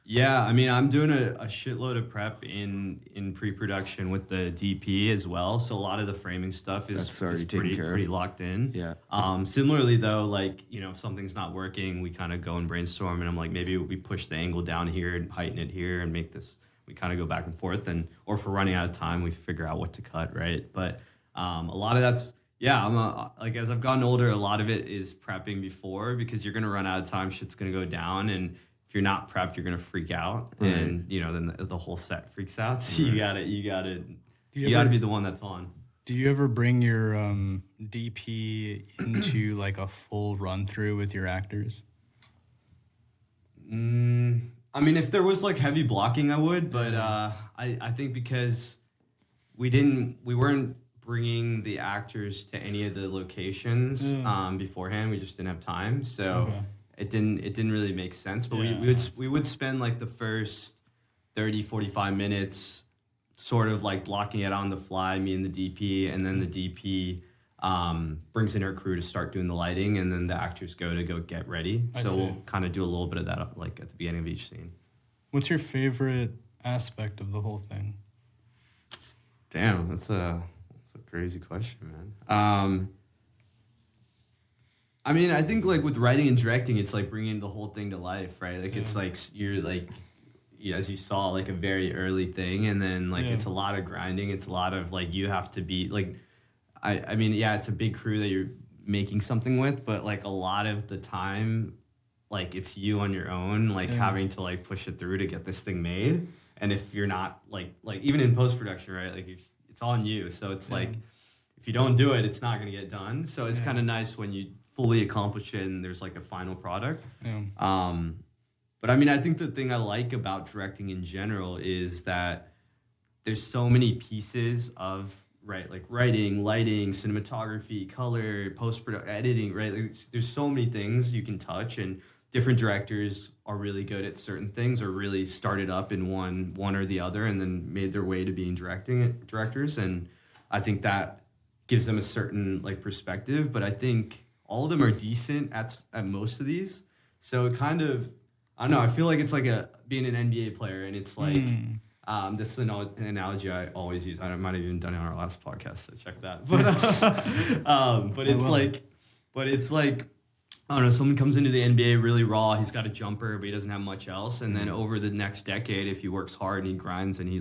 Yeah, I mean, I'm doing a shitload of prep in pre-production with the DP as well. So a lot of the framing stuff is pretty locked in. Yeah. Similarly, though, like, if something's not working, we kind of go and brainstorm. And I'm like, maybe we push the angle down here and heighten it here and make this. We kind of go back and forth. Or if we're running out of time, we figure out what to cut, right? But a lot of that's, as I've gotten older, a lot of it is prepping before because you're going to run out of time. Shit's going to go down. And if you're not prepped, you're gonna freak out, and then the whole set freaks out. So you gotta be the one that's on. Do you ever bring your DP into like a full run through with your actors? I mean, if there was like heavy blocking, I would, but I think because we weren't bringing the actors to any of the locations beforehand. We just didn't have time, so. Okay. It didn't really make sense, but we would spend like the first 30, 45 minutes sort of like blocking it on the fly, me and the DP, and then the DP brings in her crew to start doing the lighting, and then the actors go get ready. So we'll kind of do a little bit of that like at the beginning of each scene. What's your favorite aspect of the whole thing? Damn, that's a crazy question, man. I mean, I think like with writing and directing, it's like bringing the whole thing to life, right? Like it's like you're like, as you saw, like a very early thing, and then like it's a lot of grinding. It's a lot of like you have to be like, I mean, it's a big crew that you're making something with, but like a lot of the time, like it's you on your own, like having to like push it through to get this thing made. And if you're not like even in post production, right? Like it's on you. So it's like if you don't do it, it's not gonna get done. So it's kind of nice when you fully accomplish it and there's like a final product. But I mean, I think the thing I like about directing in general is that there's so many pieces of like writing, lighting, cinematography, color, post-production, editing, right? Like, there's so many things you can touch, and different directors are really good at certain things or really started up in one or the other and then made their way to being directors. And I think that gives them a certain like perspective, but I think all of them are decent at most of these. So it kind of, I don't know, I feel like it's like being an NBA player, and it's like, That's an analogy I always use. I might have even done it on our last podcast, so check that. But it's like, I don't know, someone comes into the NBA really raw, he's got a jumper, but he doesn't have much else. And then over the next decade, if he works hard and he grinds and he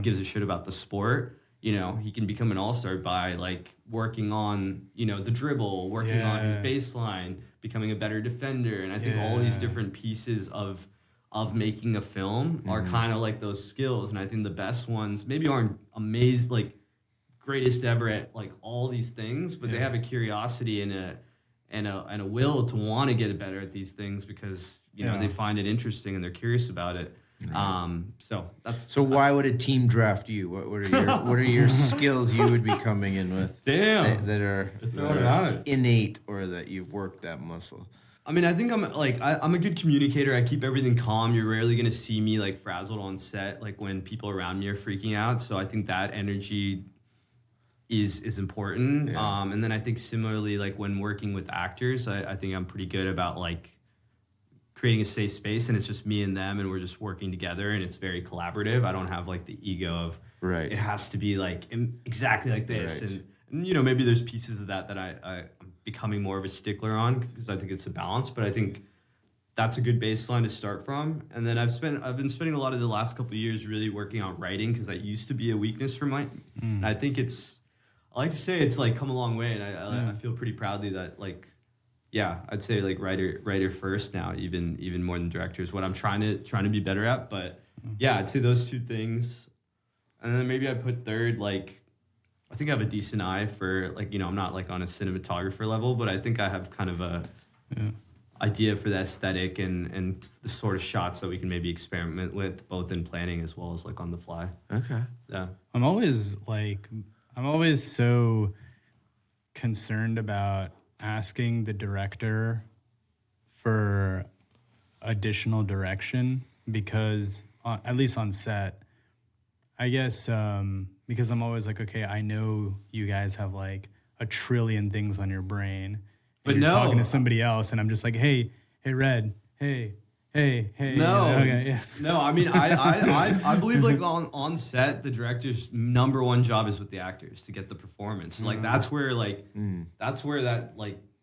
gives a shit about the sport, he can become an all-star by working on, the dribble, working on his baseline, becoming a better defender. And I think all these different pieces of making a film are kind of like those skills. And I think the best ones maybe aren't greatest ever at all these things, but they have a curiosity and a will to want to get better at these things because they find it interesting and they're curious about it. So why would a team draft you? What are your skills you would be coming in with? That are innate or that you've worked that muscle? I mean, I think I'm a good communicator. I keep everything calm. You're rarely gonna see me frazzled on set, when people around me are freaking out. So I think that energy is important. Yeah. And then I think similarly, when working with actors, I think I'm pretty good about creating a safe space, and it's just me and them, and we're just working together, and it's very collaborative. I don't have the ego of it has to be exactly like this, and maybe there's pieces of that I'm becoming more of a stickler on because I think it's a balance. But I think that's a good baseline to start from. And then I've been spending a lot of the last couple of years really working on writing because that used to be a weakness for mine. And I think I like to say it's come a long way, and I feel pretty proudly that I'd say writer first now, even more than director is what I'm trying to be better at. But I'd say those two things, and then maybe I'd put third I think I have a decent eye for I'm not on a cinematographer level, but I think I have kind of a idea for the aesthetic and the sort of shots that we can maybe experiment with both in planning as well as on the fly. Okay. Yeah. I'm always so concerned about asking the director for additional direction because at least on set, I guess because I'm always okay, I know you guys have a trillion things on your brain, but you're talking to somebody else, and I'm just hey, Red, hey. No, no. I mean, I believe on set, the director's number one job is with the actors to get the performance. So, that's where that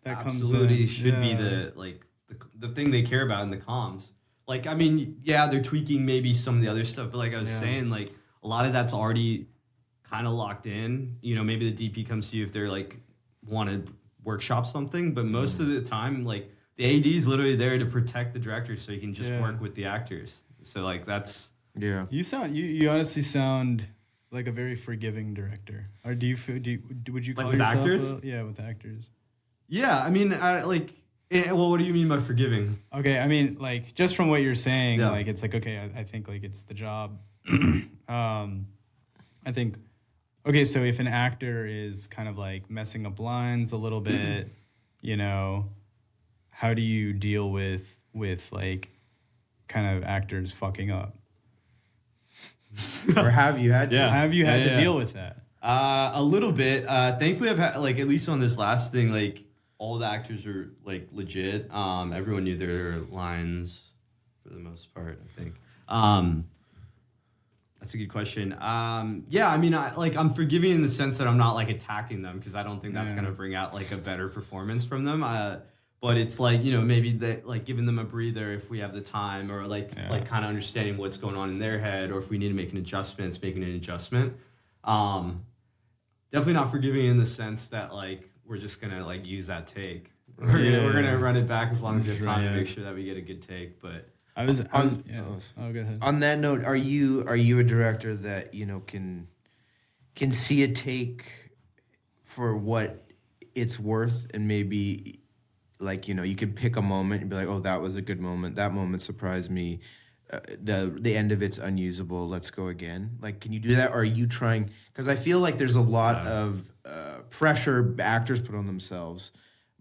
absolutely should be the thing they care about in the comms. I mean, they're tweaking maybe some of the other stuff, but I was saying, a lot of that's already kind of locked in. Maybe the DP comes to you if they're want to workshop something, but most of the time, the AD is literally there to protect the director so you can just work with the actors. So that's you honestly sound like a very forgiving director. Or would you call with yourself actors? With actors. Yeah, I mean, well, what do you mean by forgiving? Okay, I mean, just from what you're saying, it's okay, I think it's the job. I think, okay, so if an actor is kind of messing up lines a little bit, how do you deal with kind of actors fucking up? Or have you had to? Have you had to deal with that? A little bit. Thankfully, I've had at least on this last thing, all the actors are legit. Everyone knew their lines for the most part, I think. That's a good question. I mean, I'm forgiving in the sense that I'm not attacking them because I don't think that's gonna bring out a better performance from them. But it's maybe that giving them a breather if we have the time, or kind of understanding what's going on in their head, or if we need to make an adjustment, it's making an adjustment. Definitely not forgiving in the sense that we're just gonna use that take. We're gonna run it back as long as we have time to make sure that we get a good take. But I was go ahead. On that note, are you a director that can see a take for what it's worth, and maybe you can pick a moment and be oh, that was a good moment, that moment surprised me, the end of it's unusable, let's go again? Can you do that, or are you trying, because I feel there's a lot of pressure actors put on themselves,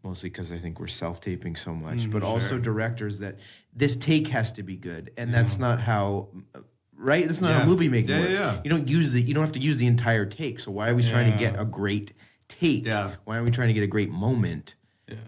mostly because I think we're self-taping so much, but also directors, that this take has to be good, and that's not how, right? That's not how movie making works. You don't have to use the entire take. So why are we trying to get a great take? Why are we trying to get a great moment?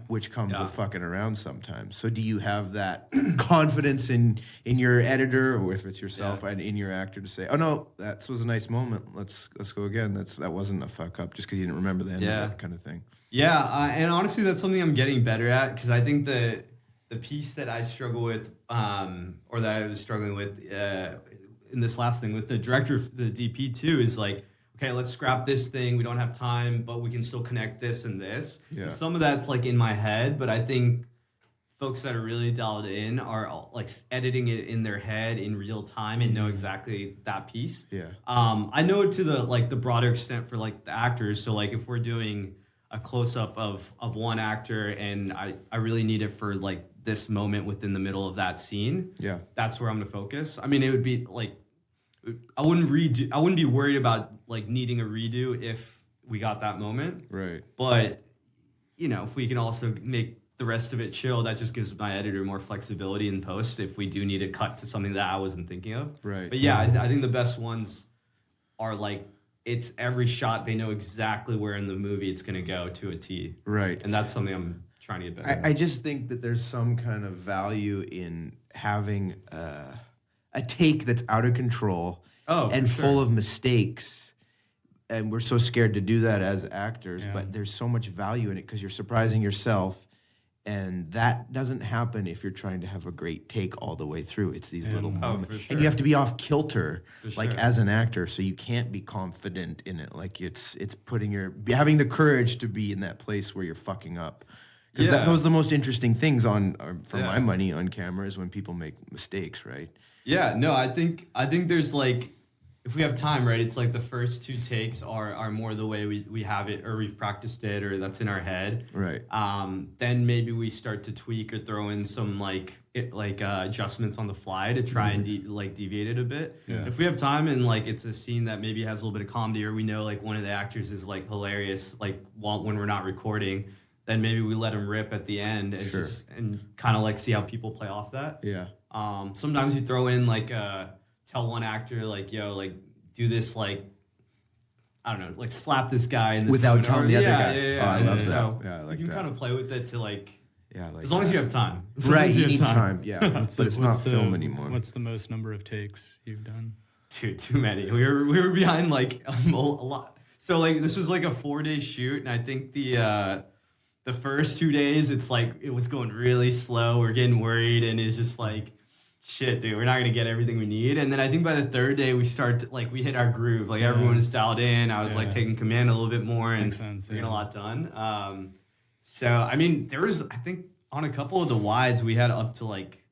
which comes with fucking around sometimes. So do you have that confidence in your editor, or if it's yourself and in your actor, to say, oh no, that was a nice moment, let's go again, that wasn't a fuck up just because you didn't remember the end of that kind of thing? And honestly, that's something I'm getting better at, because I think the piece that I struggle with, or that I was struggling with in this last thing with the director, the DP too, is like, okay, let's scrap this thing. We don't have time, but we can still connect this and this. Yeah. And some of that's like in my head, but I think folks that are really dialed in are like editing it in their head in real time and know exactly that piece. Yeah. I know it to the broader extent for like the actors. So like if we're doing a close up of one actor and I really need it for like this moment within the middle of that scene. Yeah. That's where I'm gonna focus. I mean, it would be like, I wouldn't be worried about like needing a redo if we got that moment. Right. But, if we can also make the rest of it chill, that just gives my editor more flexibility in post if we do need to cut to something that I wasn't thinking of. Right. But yeah, I think the best ones are like, it's every shot, they know exactly where in the movie it's going to go to a T. Right. And that's something I'm trying to get better at. I just think that there's some kind of value in having a take that's out of control and full of mistakes. And we're so scared to do that as actors, but there's so much value in it because you're surprising yourself. And that doesn't happen if you're trying to have a great take all the way through. It's these little moments. And you have to be off kilter, as an actor, so you can't be confident in it. Like it's having the courage to be in that place where you're fucking up. Because those are the most interesting things for my money on camera, is when people make mistakes, right? Yeah, no, I think there's like, if we have time, right, it's like the first two takes are more the way we have it, or we've practiced it, or that's in our head. Right. Then maybe we start to tweak or throw in some adjustments on the fly to try and deviate it a bit. Yeah. If we have time and like it's a scene that maybe has a little bit of comedy, or we know like one of the actors is like hilarious, like when we're not recording, then maybe we let him rip at the end and and kind of like see how people play off that. Yeah. Sometimes you throw in like tell one actor like, yo, like do this, like, I don't know, like slap this guy in this without telling the other guy. Yeah. Oh, I love that. So yeah, I like you can that. kind of play with it to like, like as long as you have time. Right, you need time. Yeah, but it's not film anymore. What's the most number of takes you've done? Too many. We were behind like a lot. So like this was like a 4-day shoot, and I think the first 2 days it's like it was going really slow. We're getting worried, and it's just like, shit, dude, we're not gonna get everything we need. And then I think by the third day we we hit our groove. Like everyone was dialed in. I was like taking command a little bit more, and we're getting a lot done. So I mean, there was, I think on a couple of the wides we had up to like,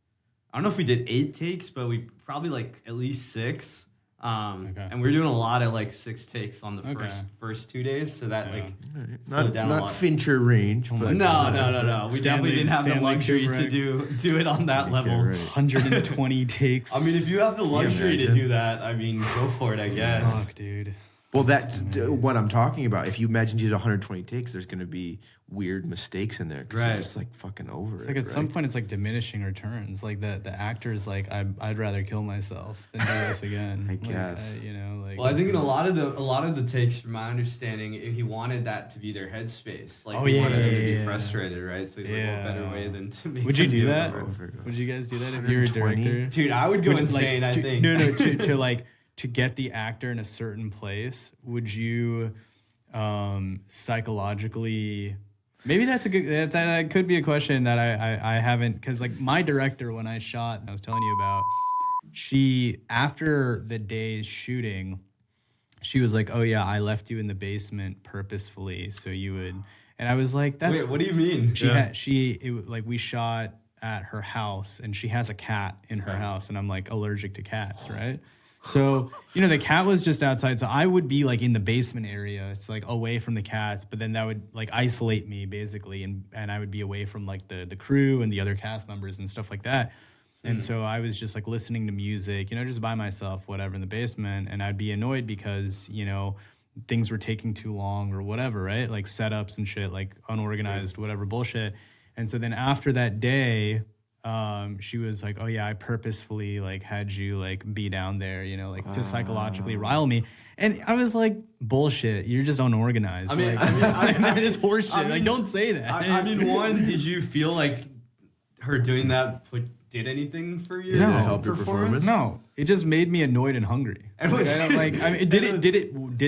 I don't know if we did 8 takes, but we probably like at least 6. And we were doing a lot of like 6 takes on the first 2 days, so that slowed down a lot. Not Fincher range, but no. We definitely didn't have the luxury to do it on that level. 120 takes. I mean, if you have the luxury to do that, I mean, go for it, I guess. Fuck, dude. Well, that's what I'm talking about. If you imagine you did 120 takes, there's going to be weird mistakes in there because you're just like fucking over it. It's like at some point it's like diminishing returns. Like the actor is like, I'd rather kill myself than do this again. I guess. Well, I think in a lot of the takes, from my understanding, he wanted that to be their headspace. Like he wanted them to be frustrated, right? So he's like, well, better way than to make. Would you do that? Would you guys do that if you were a director? Dude, I would go insane. I think. No. To get the actor in a certain place, would you psychologically? Maybe that's a good. That could be a question that I haven't, because like my director, when I shot, I was telling you about, she, after the day's shooting, she was like, "Oh yeah, I left you in the basement purposefully so you would." And I was like, "That's." Wait, what do you mean? We shot at her house, and she has a cat in her house, and I'm like allergic to cats, right? So, the cat was just outside. So I would be like in the basement area. It's like away from the cats, but then that would like isolate me basically. And I would be away from like the crew and the other cast members and stuff like that. And so I was just like listening to music, just by myself, whatever, in the basement. And I'd be annoyed because, things were taking too long or whatever, right? Like setups and shit, like unorganized, whatever bullshit. And so then after that day, she was like, oh yeah, I purposefully like had you like be down there, you know, like to psychologically rile me. And I was like, bullshit, you're just unorganized. It's horseshit. Like, don't say that. I mean, one, did you feel like her doing that did anything for you? No. Help your performance? No, it just made me annoyed and hungry. Did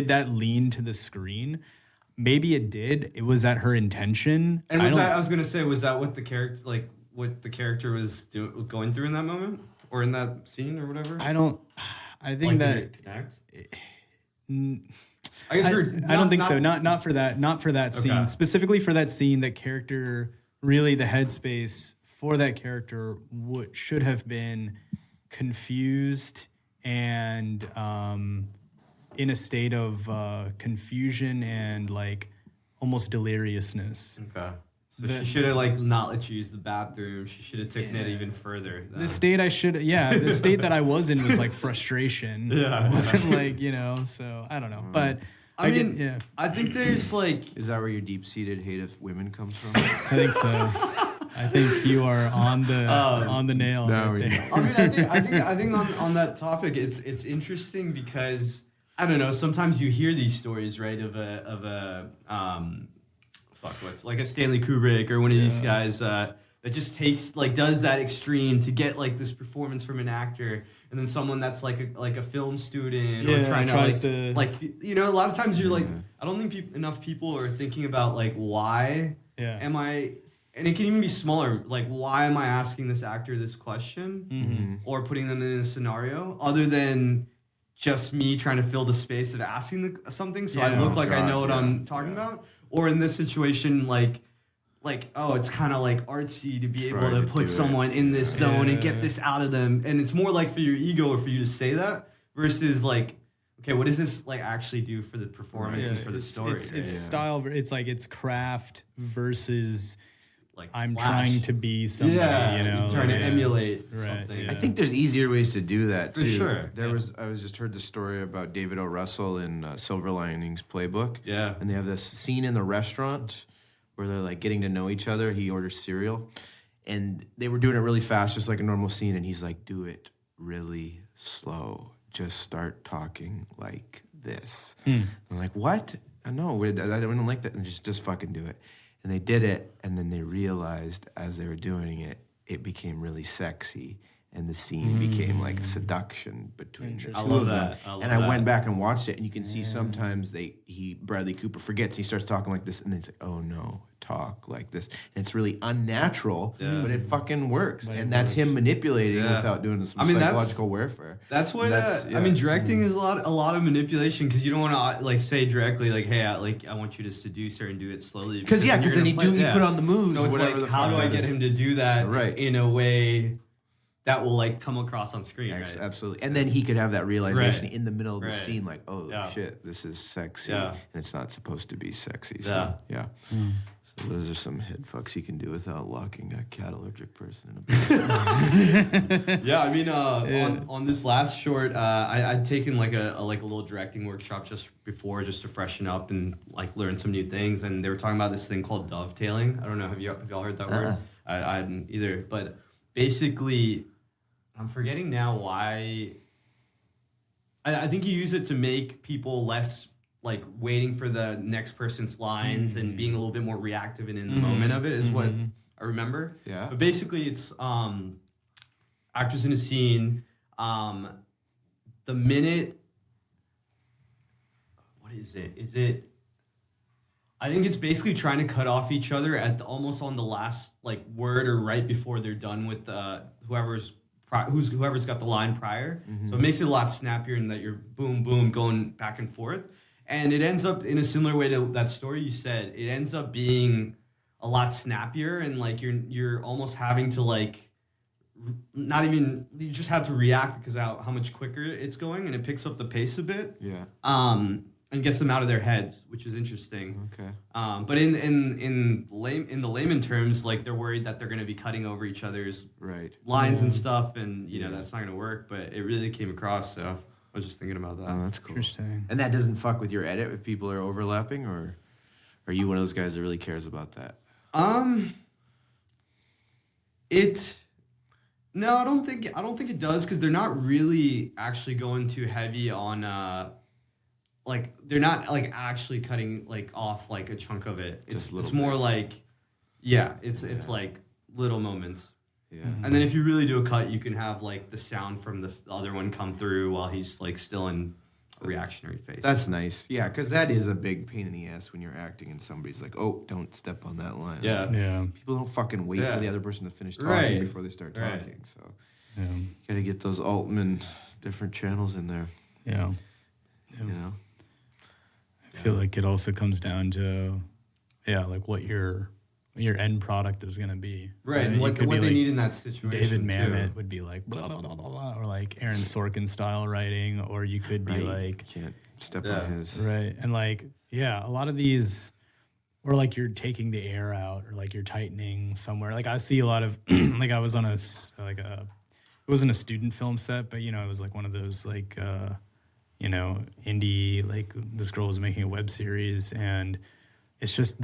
that lean to the screen? Maybe it did. It was that her intention. And I was gonna say, was that what the character was going through in that moment or in that scene or whatever? I think that. Did it connect? I don't think so. Not for that scene. Okay. Specifically for that scene, that character, really the headspace for that character should have been confused and in a state of confusion and like almost deliriousness. Okay. So she should have like not let you use the bathroom. She should have taken it even further. The state that I was in was like frustration. Yeah. It wasn't like, you know, so I don't know. But I think there's like... Is that where your deep-seated hate of women comes from? I think so. I think you are on the nail. No, right there. I think on that topic, it's interesting because I don't know. Sometimes you hear these stories, right, of a what's like a Stanley Kubrick or one of these guys that just does that extreme to get like this performance from an actor, and then someone that's like a film student or tries to you know, a lot of times you're like, I don't think enough people are thinking about like why am I. And it can even be smaller. Like, why am I asking this actor this question or putting them in a scenario other than just me trying to fill the space of asking something so I look like I know what I'm talking about? Or in this situation, like oh, it's kind of like artsy to be able to put someone in this zone and get this out of them. And it's more like for your ego or for you to say that versus like, okay, what does this like actually do for the performance and for the story? It's style. It's like it's craft versus... Like I'm Flash. Trying to be somebody, you know, trying to emulate something. I think there's easier ways to do that too. For sure. I just heard the story about David O. Russell in Silver Linings Playbook. Yeah. And they have this scene in the restaurant where they're like getting to know each other. He orders cereal, and they were doing it really fast, just like a normal scene. And he's like, "Do it really slow. Just start talking like this." I'm like, "What? No, I don't like that." And just fucking do it. And they did it, and then they realized as they were doing it, it became really sexy, and the scene became like a seduction between the two of them. I went back and watched it, and you can see sometimes Bradley Cooper forgets, he starts talking like this, and then he's like, oh no, talk like this. And it's really unnatural, but it fucking works. And that's him manipulating without doing some psychological warfare. That's what I mean. Directing is a lot of manipulation because you don't want to like say directly like, hey, I want you to seduce her and do it slowly. Because then you put on the moves. So it's whatever like, how do I get him to do that in a way that will like come across on screen? Right? Absolutely. And then he could have that realization in the middle of the scene, like, oh shit, this is sexy, and it's not supposed to be sexy. So So those are some head fucks you can do without locking a catalytic person in a box. Yeah, I mean, on this last short, I'd taken like a little directing workshop just before, just to freshen up and like learn some new things. And they were talking about this thing called dovetailing. I don't know, have y'all heard that word? I hadn't either. But basically, I'm forgetting now why. I think you use it to make people less like waiting for the next person's lines and being a little bit more reactive and in the moment of it is what I remember. Yeah. But basically it's actors in a scene, the minute, what is it? I think it's basically trying to cut off each other at almost on the last like word or right before they're done with whoever's got the line prior. So it makes it a lot snappier and that you're boom, boom, going back and forth. And it ends up in a similar way to that story you said. It ends up being a lot snappier and like you're almost having to like you just have to react because of how much quicker it's going, and it picks up the pace a bit. Yeah. And gets them out of their heads, which is interesting. Okay. But in the layman terms, like they're worried that they're going to be cutting over each other's lines and stuff, and you know that's not going to work. But it really came across, so I was just thinking about that. Oh, that's cool. Interesting. And that doesn't fuck with your edit if people are overlapping, or are you one of those guys that really cares about that? No, I don't think it does, because they're not really actually going too heavy on like they're not like actually cutting like off like a chunk of it. It's more bits. like it's like little moments. Yeah. And then if you really do a cut, you can have like the sound from the other one come through while he's like still in a reactionary phase. That's nice. Yeah, because that is a big pain in the ass when you're acting and somebody's like, "Oh, don't step on that line." Yeah. People don't fucking wait for the other person to finish talking Right. before they start Right. talking. So Yeah. gotta get those Altman different channels in there. Yeah. You know. I feel like it also comes down to, like what your end product is going to be. right. And You what could be they like need in that situation. David too. Mamet would be like blah, blah, blah, blah, blah, or like Aaron Sorkin style writing, or you could be like, can't step Yeah. on his. right. And like, a lot of these, or like you're taking the air out, or like you're tightening somewhere. Like I see a lot of, like I was on it wasn't a student film set, but it was like one of those like, indie, like this girl was making a web series, and it's just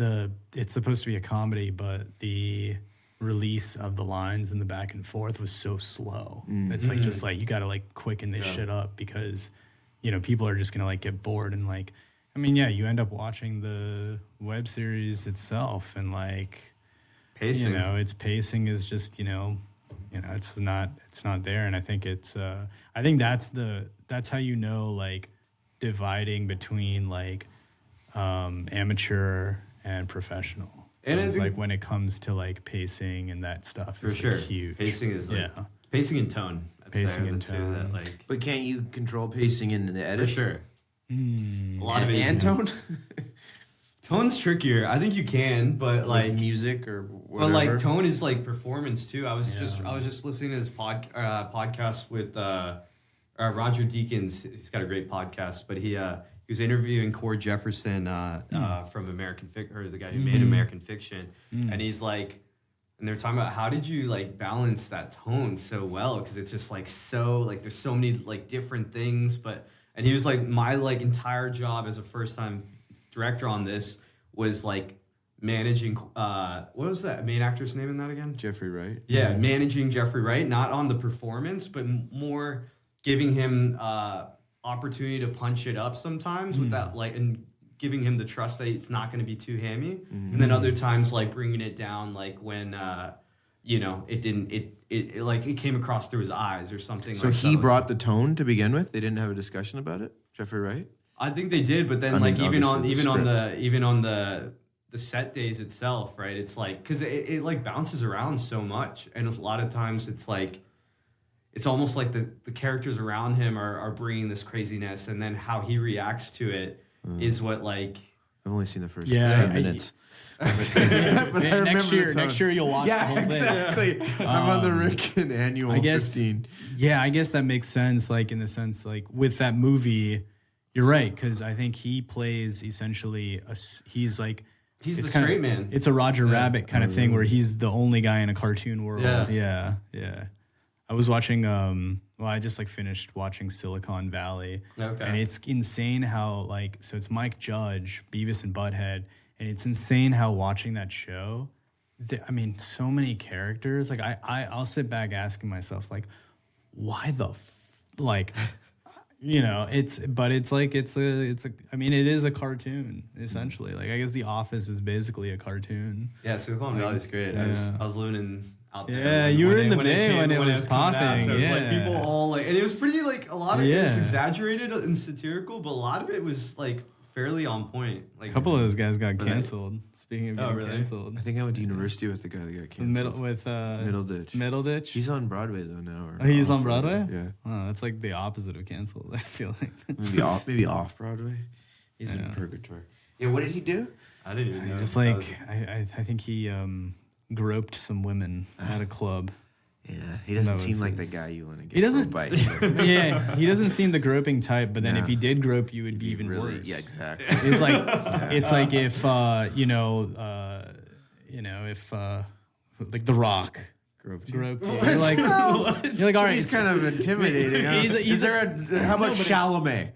it's supposed to be a comedy, but the release of the lines and the back and forth was so slow. It's like just like you got to like quicken this shit up, because people are just gonna like get bored, and like you end up watching the web series itself, and like Pacing. its pacing is just it's not there. And I think I think that's how like dividing between like amateur and professional. And it's I think- like when it comes to like pacing and that stuff For is sure. like huge. Pacing is like pacing and tone. I'd say Pacing are the and two tone. That, like, But can't you control pacing in the for edit? sure. A lot of it. And tone? Tone's trickier. I think you can, but like music or but whatever. like tone is like performance too. I was just listening to this podcast with Roger Deakins. He's got a great podcast, but he was interviewing Cord Jefferson from American Fiction, or the guy who made American Fiction, and he's like, and they're talking about how did you like balance that tone so well, because it's just like so like there's so many like different things, and he was like, my like entire job as a first time director on this was like managing what was that main actor's name in that again? Jeffrey Wright. Yeah, managing Jeffrey Wright, not on the performance, but more giving him opportunity to punch it up sometimes with that, like, and giving him the trust that it's not going to be too hammy, and then other times like bringing it down, like when it came across through his eyes or something. So like he that. brought the tone to begin with. They didn't have a discussion about it. Jeffrey Wright. I think they did, but then I like mean, even obviously on the set days itself, right? It's like, because it like bounces around so much, and a lot of times it's like it's almost like the characters around him are bringing this craziness, and then how he reacts to it is what like. I've only seen the first 10 minutes. But next year you'll watch the whole thing. Exactly. I'm on the Rikin annual I guess 15. I guess that makes sense, like in the sense like with that movie, you're right, because I think he plays essentially he's the straight man. It's a Roger Rabbit kind of thing where he's the only guy in a cartoon world. Yeah. I was watching I just like finished watching Silicon Valley. Okay. And it's insane how like, so it's Mike Judge, Beavis and Butthead, and it's insane how watching that show, so many characters, like I'll sit back asking myself like, why the it is a cartoon essentially. Like I guess The Office is basically a cartoon. Yeah, Silicon Valley is great. I was living out there. Yeah, you were in the Bay when it was coming out, popping. so it was like Yeah. people all like, and it was pretty like a lot of it was exaggerated and satirical, but a lot of it was like fairly on point. Like A couple of those guys got canceled. Speaking of getting really? canceled. I think I went to university with the guy that got canceled. Middleditch. He's on Broadway though now. Oh, he's on Broadway? Yeah. Oh, that's like the opposite of canceled, I feel like. maybe off Broadway. He's in purgatory. Yeah, what did he do? I didn't even know. Just like I think he groped some women at a club. Yeah, he doesn't That seem was like the his- guy you want to get He doesn't- by. Yeah, he doesn't seem the groping type, but then No. if he did grope you, it'd be even really, worse. yeah, exactly. It's like it's like if like The Rock Groped you. groped you. You're like, all right, He's kind of intimidating. Huh? He's How about Chalamet?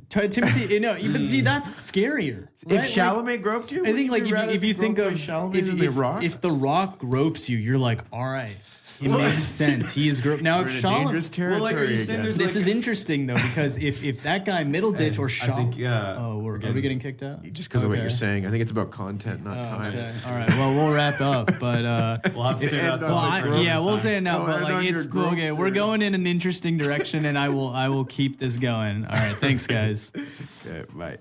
Timothy. No, even see that's scarier. If right? Chalamet groped you, I think like if you think of Chalamet than The Rock, if The Rock gropes you, you're like, all right, It makes sense. He is now We're if in Shalom. dangerous territory. Well, like, are you saying again. there's This like is interesting though because if that guy Middleditch or I Shalom. think, are we again, getting kicked out? Just because of what Okay. you're saying, I think it's about content, not time. Okay. All right. Well, we'll wrap up, but we'll have to say that. we'll say it now. Oh, but and like on it's your growth okay. We're theory. going in an interesting direction, and I will keep this going. All right. Thanks, guys. Okay, bye.